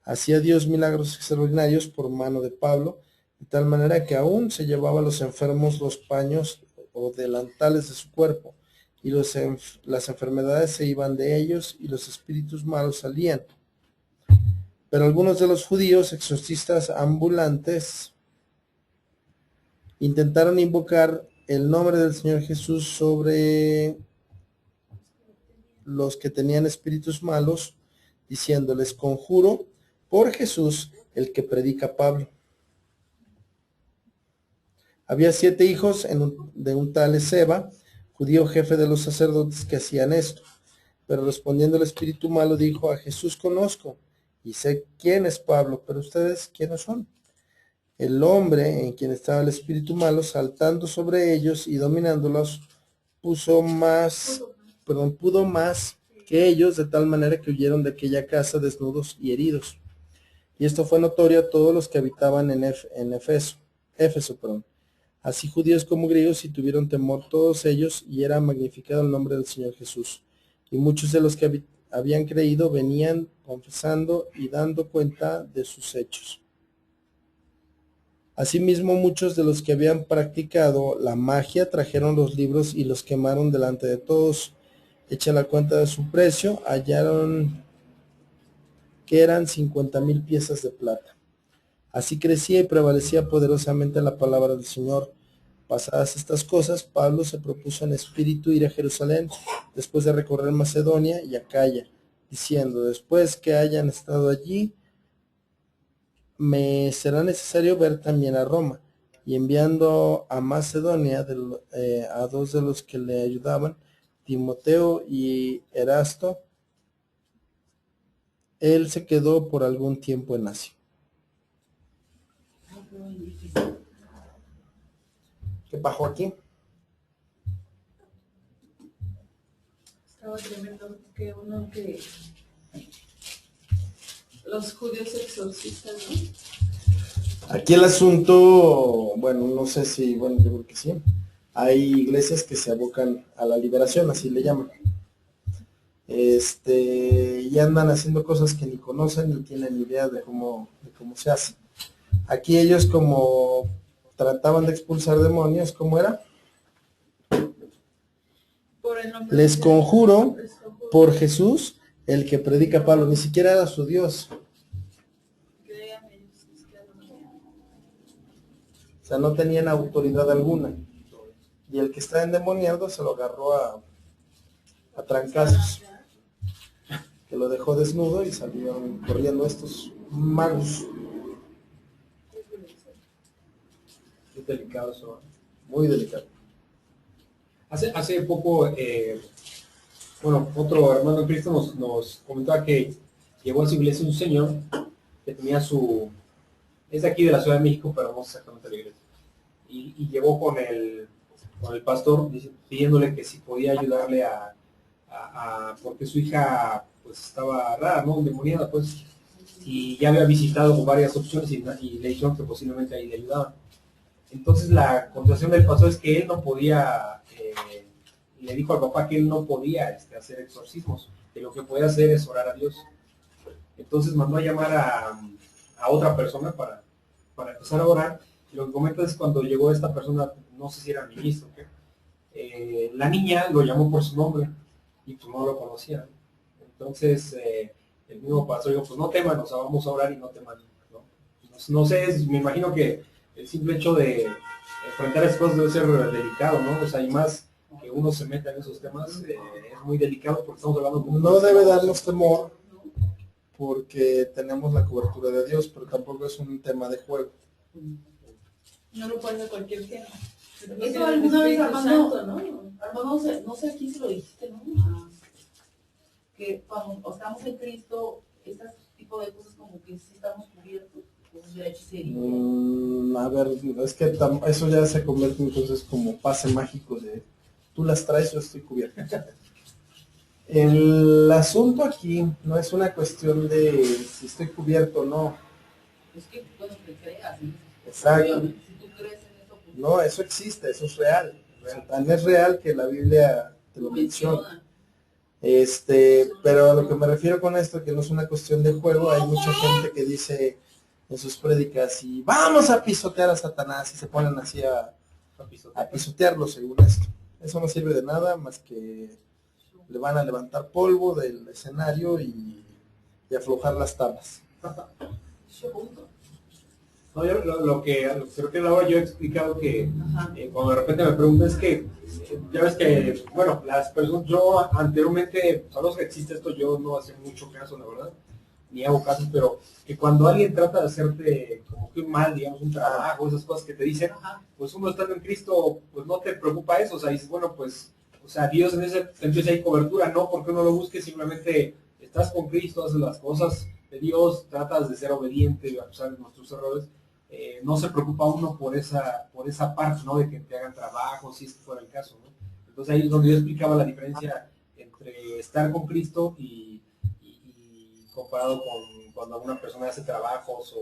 Hacía Dios milagros extraordinarios por mano de Pablo, de tal manera que aún se llevaba a los enfermos los paños o delantales de su cuerpo, y las enfermedades se iban de ellos, y los espíritus malos salían. Pero algunos de los judíos, exorcistas ambulantes, intentaron invocar el nombre del Señor Jesús sobre los que tenían espíritus malos, diciéndoles, conjuro por Jesús, el que predica Pablo. Había 7 hijos de un tal Esceva, judío jefe de los sacerdotes, que hacían esto. Pero respondiendo el espíritu malo dijo, a Jesús conozco, y sé quién es Pablo, pero ustedes, ¿quiénes son? El hombre en quien estaba el espíritu malo, saltando sobre ellos y dominándolos, pudo más que ellos, de tal manera que huyeron de aquella casa desnudos y heridos. Y esto fue notorio a todos los que habitaban en Éfeso. Así judíos como griegos, y tuvieron temor todos ellos, y era magnificado el nombre del Señor Jesús. Y muchos de los que habían creído venían confesando y dando cuenta de sus hechos. Asimismo, muchos de los que habían practicado la magia trajeron los libros y los quemaron delante de todos. Hecha la cuenta de su precio, hallaron que eran 50,000 piezas de plata. Así crecía y prevalecía poderosamente la palabra del Señor. Pasadas estas cosas, Pablo se propuso en espíritu ir a Jerusalén, después de recorrer Macedonia y Acaya, diciendo, después que hayan estado allí, me será necesario ver también a Roma. Y enviando a Macedonia a 2 de los que le ayudaban, Timoteo y Erasto, él se quedó por algún tiempo en Asia. ¿Qué pasó aquí? Estaba tremendo que los judíos exorcistas, ¿no? Aquí el asunto, bueno, no sé si, bueno, yo creo que sí. Hay iglesias que se abocan a la liberación, así le llaman. Y andan haciendo cosas que ni conocen ni tienen idea de cómo se hace. Aquí ellos como trataban de expulsar demonios, ¿cómo era? Por el nombre Les de conjuro les conjuro. por Jesús, el que predica Pablo, ni siquiera era su Dios. Crean ellos, cristianos, ¿no? O sea, no tenían autoridad alguna. Y el que está endemoniado se lo agarró a trancazos. Que lo dejó desnudo y salieron corriendo estos magos. Qué delicado eso. Muy delicado. Hace poco, otro hermano en Cristo nos comentaba que llegó a su iglesia un señor que tenía es de aquí de la Ciudad de México, pero no exactamente la iglesia. Y llegó con el pastor pidiéndole que si podía ayudarle porque su hija pues estaba rara, ¿no? Endemoniada, pues, y ya había visitado con varias opciones y le dijeron que posiblemente ahí le ayudaban. Entonces la contestación del pastor es que él no podía, le dijo al papá que él no podía hacer exorcismos, que lo que podía hacer es orar a Dios. Entonces mandó a llamar a otra persona para empezar a orar. Y lo que comenta es cuando llegó esta persona, no sé si era ministro, la niña lo llamó por su nombre y pues no lo conocía. Entonces el mismo pastor dijo, pues no teman, o sea, vamos a orar y no teman. No sé, me imagino que el simple hecho de enfrentar esas cosas debe ser delicado, ¿no? O sea, y más que uno se meta en esos temas, es muy delicado porque estamos hablando de... No debe darnos temor porque tenemos la cobertura de Dios, pero tampoco es un tema de juego. No lo pone cualquier tema. Eso alguna vez, Armando, Armando, no sé a quién se lo dijiste, ¿no? Que cuando estamos en Cristo, este tipo de cosas como que sí estamos cubiertos, pues de hechicería. A ver, es que eso ya se convierte entonces como pase mágico de tú las traes, yo estoy cubierto. El asunto aquí no es una cuestión de si estoy cubierto o no. Es que, bueno, que creas, ¿no? Exacto. Si tú crees en eso, pues, No, eso existe, eso es real. Tan es real que la Biblia te lo menciona. Pero a lo que me refiero con esto, que no es una cuestión de juego, hay mucha gente que dice en sus prédicas y vamos a pisotear a Satanás y se ponen así a pisotearlo según esto. Eso no sirve de nada más que le van a levantar polvo del escenario y aflojar las tablas. No, yo lo que se refiere ahora, yo he explicado que cuando de repente me preguntan es que, ya ves que, bueno, las personas, yo anteriormente, sabemos que existe esto, yo no hacía mucho caso, la verdad, ni hago caso, pero que cuando alguien trata de hacerte como que un mal, digamos, un trabajo, esas cosas que te dicen, pues uno estando en Cristo, pues no te preocupa eso, o sea, dices, bueno, pues, o sea, Dios en ese sentido hay cobertura, no porque uno lo busque, simplemente estás con Cristo, haces las cosas de Dios, tratas de ser obediente, a pesar de nuestros errores. No se preocupa uno por esa parte, ¿no? De que te hagan trabajo, si es que fuera el caso, ¿no? Entonces ahí es donde yo explicaba la diferencia entre estar con Cristo y comparado con cuando alguna persona hace trabajos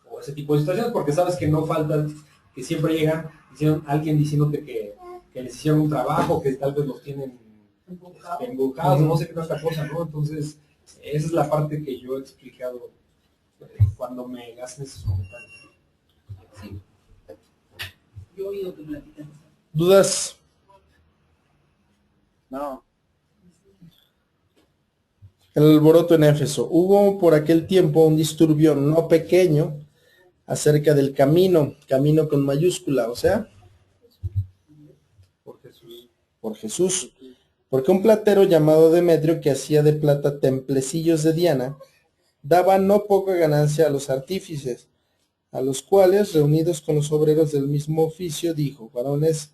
o ese tipo de situaciones, porque sabes que no faltan, que siempre llegan alguien diciéndote que les hicieron un trabajo, que tal vez los tienen embrujados, no sé qué tanta cosa, ¿no? Entonces esa es la parte que yo he explicado cuando me hacen esos comentarios. Sí. Yo he oído que platican. ¿Dudas? No. El alboroto en Éfeso. Hubo por aquel tiempo un disturbio no pequeño acerca del camino con mayúscula, o sea, por Jesús. Porque un platero llamado Demetrio, que hacía de plata templecillos de Diana, daba no poca ganancia a los artífices, a los cuales, reunidos con los obreros del mismo oficio, dijo: varones,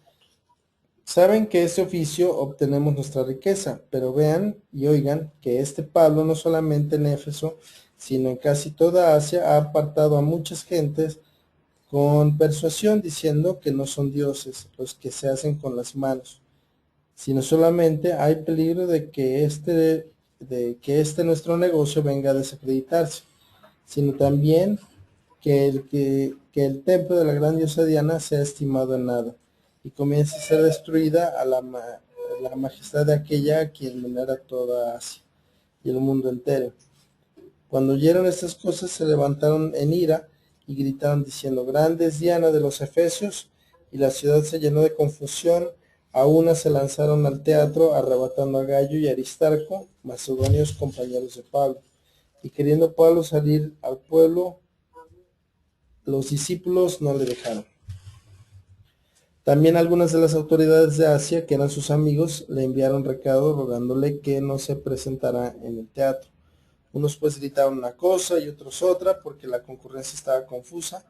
saben que este oficio obtenemos nuestra riqueza, pero vean y oigan que este Pablo no solamente en Éfeso, sino en casi toda Asia ha apartado a muchas gentes con persuasión, diciendo que no son dioses los que se hacen con las manos, sino solamente hay peligro de que este nuestro negocio venga a desacreditarse, sino también que el templo de la gran diosa Diana sea estimado en nada, y comience a ser destruida a la majestad de aquella a quien venera toda Asia y el mundo entero. Cuando oyeron estas cosas se levantaron en ira y gritaron diciendo: grande es Diana de los Efesios, y la ciudad se llenó de confusión. A una se lanzaron al teatro, arrebatando a Gallo y Aristarco, macedonios compañeros de Pablo. Y queriendo Pablo salir al pueblo, los discípulos no le dejaron. También algunas de las autoridades de Asia, que eran sus amigos, le enviaron recado rogándole que no se presentara en el teatro. Unos pues gritaron una cosa y otros otra, porque la concurrencia estaba confusa,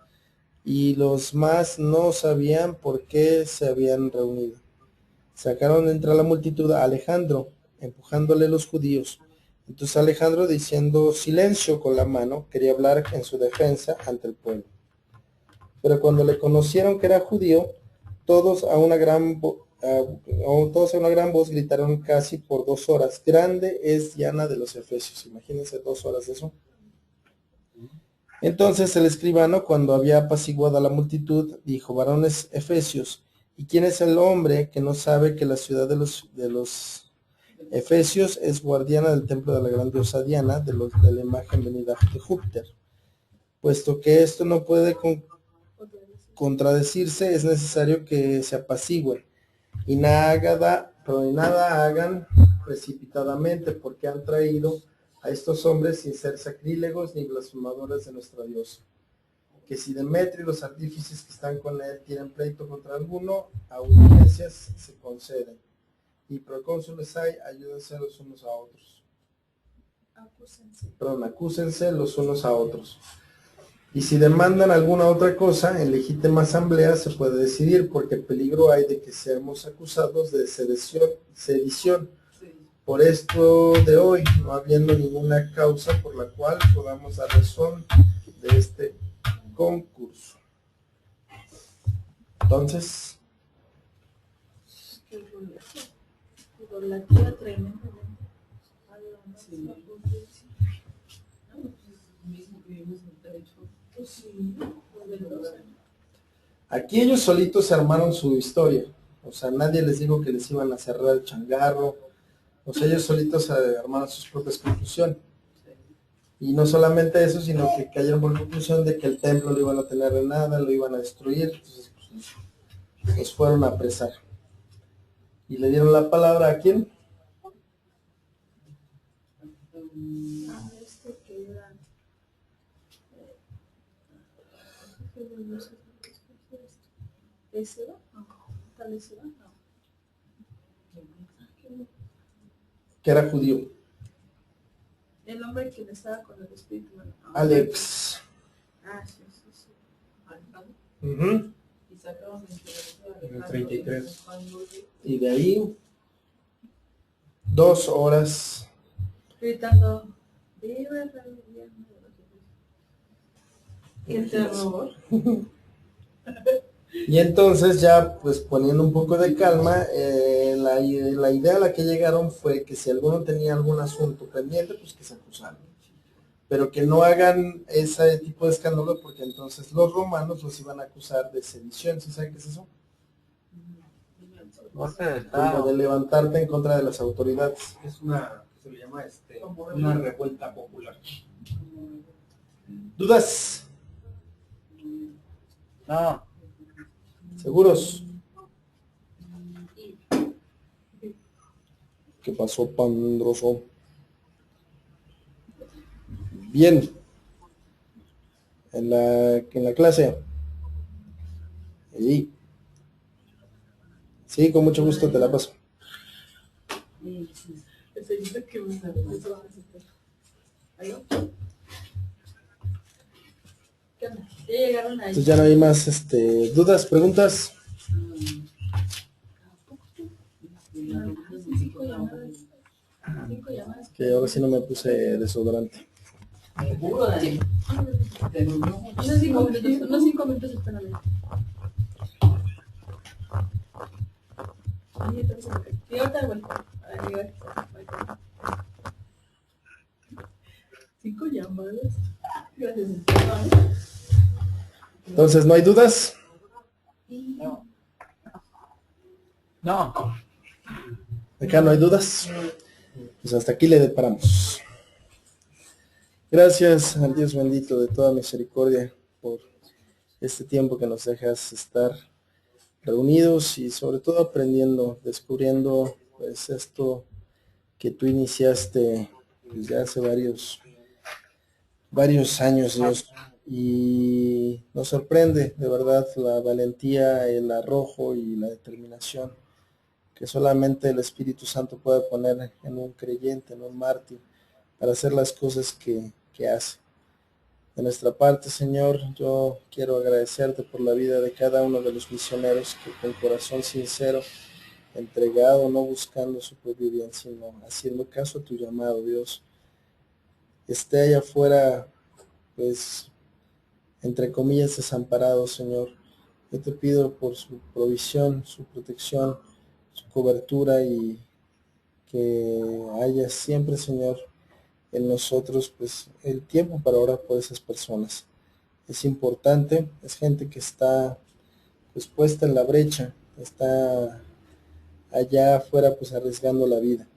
y los más no sabían por qué se habían reunido. Sacaron de entre la multitud a Alejandro, empujándole los judíos. Entonces Alejandro, diciendo silencio con la mano, quería hablar en su defensa ante el pueblo. Pero cuando le conocieron que era judío, todos a una gran voz gritaron casi por 2 horas: grande es Diana de los Efesios. Imagínense 2 horas de eso. Entonces el escribano, cuando había apaciguado a la multitud, dijo: varones efesios, ¿y quién es el hombre que no sabe que la ciudad de los Efesios es guardiana del templo de la gran diosa Diana, de la imagen venida de Júpiter? Puesto que esto no puede contradecirse, es necesario que se apacigüe. y nada hagan precipitadamente, porque han traído a estos hombres sin ser sacrílegos ni blasfemadores de nuestro Dios. Que si Demetrio y los artífices que están con él tienen pleito contra alguno, audiencias se conceden. Y procónsules hay, ayúdense los unos a otros. Acúsense los unos a otros. Y si demandan alguna otra cosa, en legítima asamblea se puede decidir, porque peligro hay de que seamos acusados de sedición. Por esto de hoy, no habiendo ninguna causa por la cual podamos dar razón de este concurso. Entonces, idolatría tremendamente. Sí. Mismo que vimos en el derecho. Pues sí, poderosa. aquí ellos solitos se armaron su historia. O sea, nadie les dijo que les iban a cerrar el changarro. O sea, ellos solitos armaron sus propias conclusiones. Y no solamente eso, sino que cayeron por conclusión de que el templo lo iban a tener en nada, lo iban a destruir. Entonces, pues, los fueron a apresar. Y le dieron la palabra ¿a quién? Este que era ¿Ese va? No. ¿Tal ese va? No. Que era judío. El hombre que estaba con el espíritu. Bueno, Alex. Sí. Uh-huh. Y sacaron En el 33. Y de ahí 2 horas. Gritando, viva el gobierno. ¡Qué terror! Y entonces ya pues poniendo un poco de calma, la idea a la que llegaron fue que si alguno tenía algún asunto pendiente, pues que se acusaran. Pero que no hagan ese tipo de escándalo, porque entonces los romanos los iban a acusar de sedición. ¿Sí saben qué es eso? Golpe de Como estado. de levantarte en contra de las autoridades. Es una, se le llama una revuelta popular. ¿Dudas? No. ¿Seguros? ¿Qué pasó, Pandroso? Bien. En la clase. Sí, con mucho gusto te la paso. ¿Qué onda? Ya llegaron ahí. Entonces ya no hay más dudas, preguntas. 5 llamadas. 5 llamadas. Que ahora sí no me puse desodorante. Seguro, Dani. Pero no. Unos 5 minutos, espérame. Y ahorita vuelvo. 5 llamadas. Gracias. Entonces, ¿no hay dudas? No. Acá no hay dudas. Pues hasta aquí le deparamos. Gracias al Dios bendito de toda misericordia por este tiempo que nos dejas estar reunidos y sobre todo aprendiendo, descubriendo pues esto que tú iniciaste pues, ya hace varios años, Dios, y nos sorprende de verdad la valentía, el arrojo y la determinación que solamente el Espíritu Santo puede poner en un creyente, en un mártir, para hacer las cosas que hace. De nuestra parte, Señor, yo quiero agradecerte por la vida de cada uno de los misioneros que con corazón sincero, entregado, no buscando su propio bien, sino haciendo caso a tu llamado, Dios, esté allá afuera, pues, entre comillas, desamparado, Señor. Yo te pido por su provisión, su protección, su cobertura y que haya siempre, Señor, en nosotros pues el tiempo para orar por esas personas. Es importante, es gente que está pues puesta en la brecha, está allá afuera pues arriesgando la vida.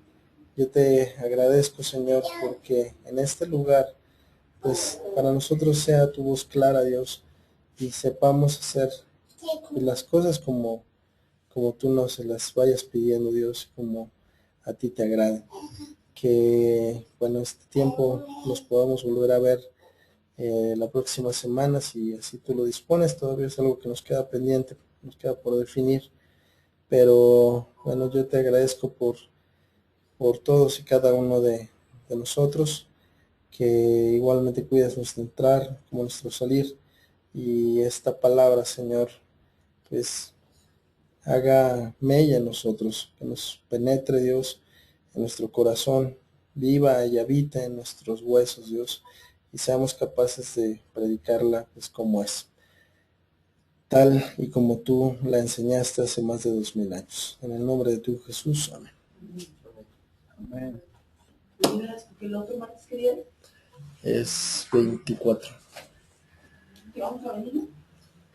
Yo te agradezco, Señor, porque en este lugar pues para nosotros sea tu voz clara, Dios, y sepamos hacer pues, las cosas como como tú nos se las vayas pidiendo, Dios, como a ti te agrade. Que, bueno, este tiempo nos podamos volver a ver la próxima semana, si así tú lo dispones. Todavía es algo que nos queda pendiente, nos queda por definir. Pero, bueno, yo te agradezco por todos y cada uno de nosotros, que igualmente cuidas nuestro entrar como nuestro salir, y esta palabra, Señor, pues haga mella en nosotros, que nos penetre, Dios, en nuestro corazón, viva y habita en nuestros huesos, Dios, y seamos capaces de predicarla pues como es, tal y como tú la enseñaste hace más de 2000 años. En el nombre de tu Jesús, amén. Amén. Porque el otro martes que viene, Es 24. que vamos a venir, ¿no?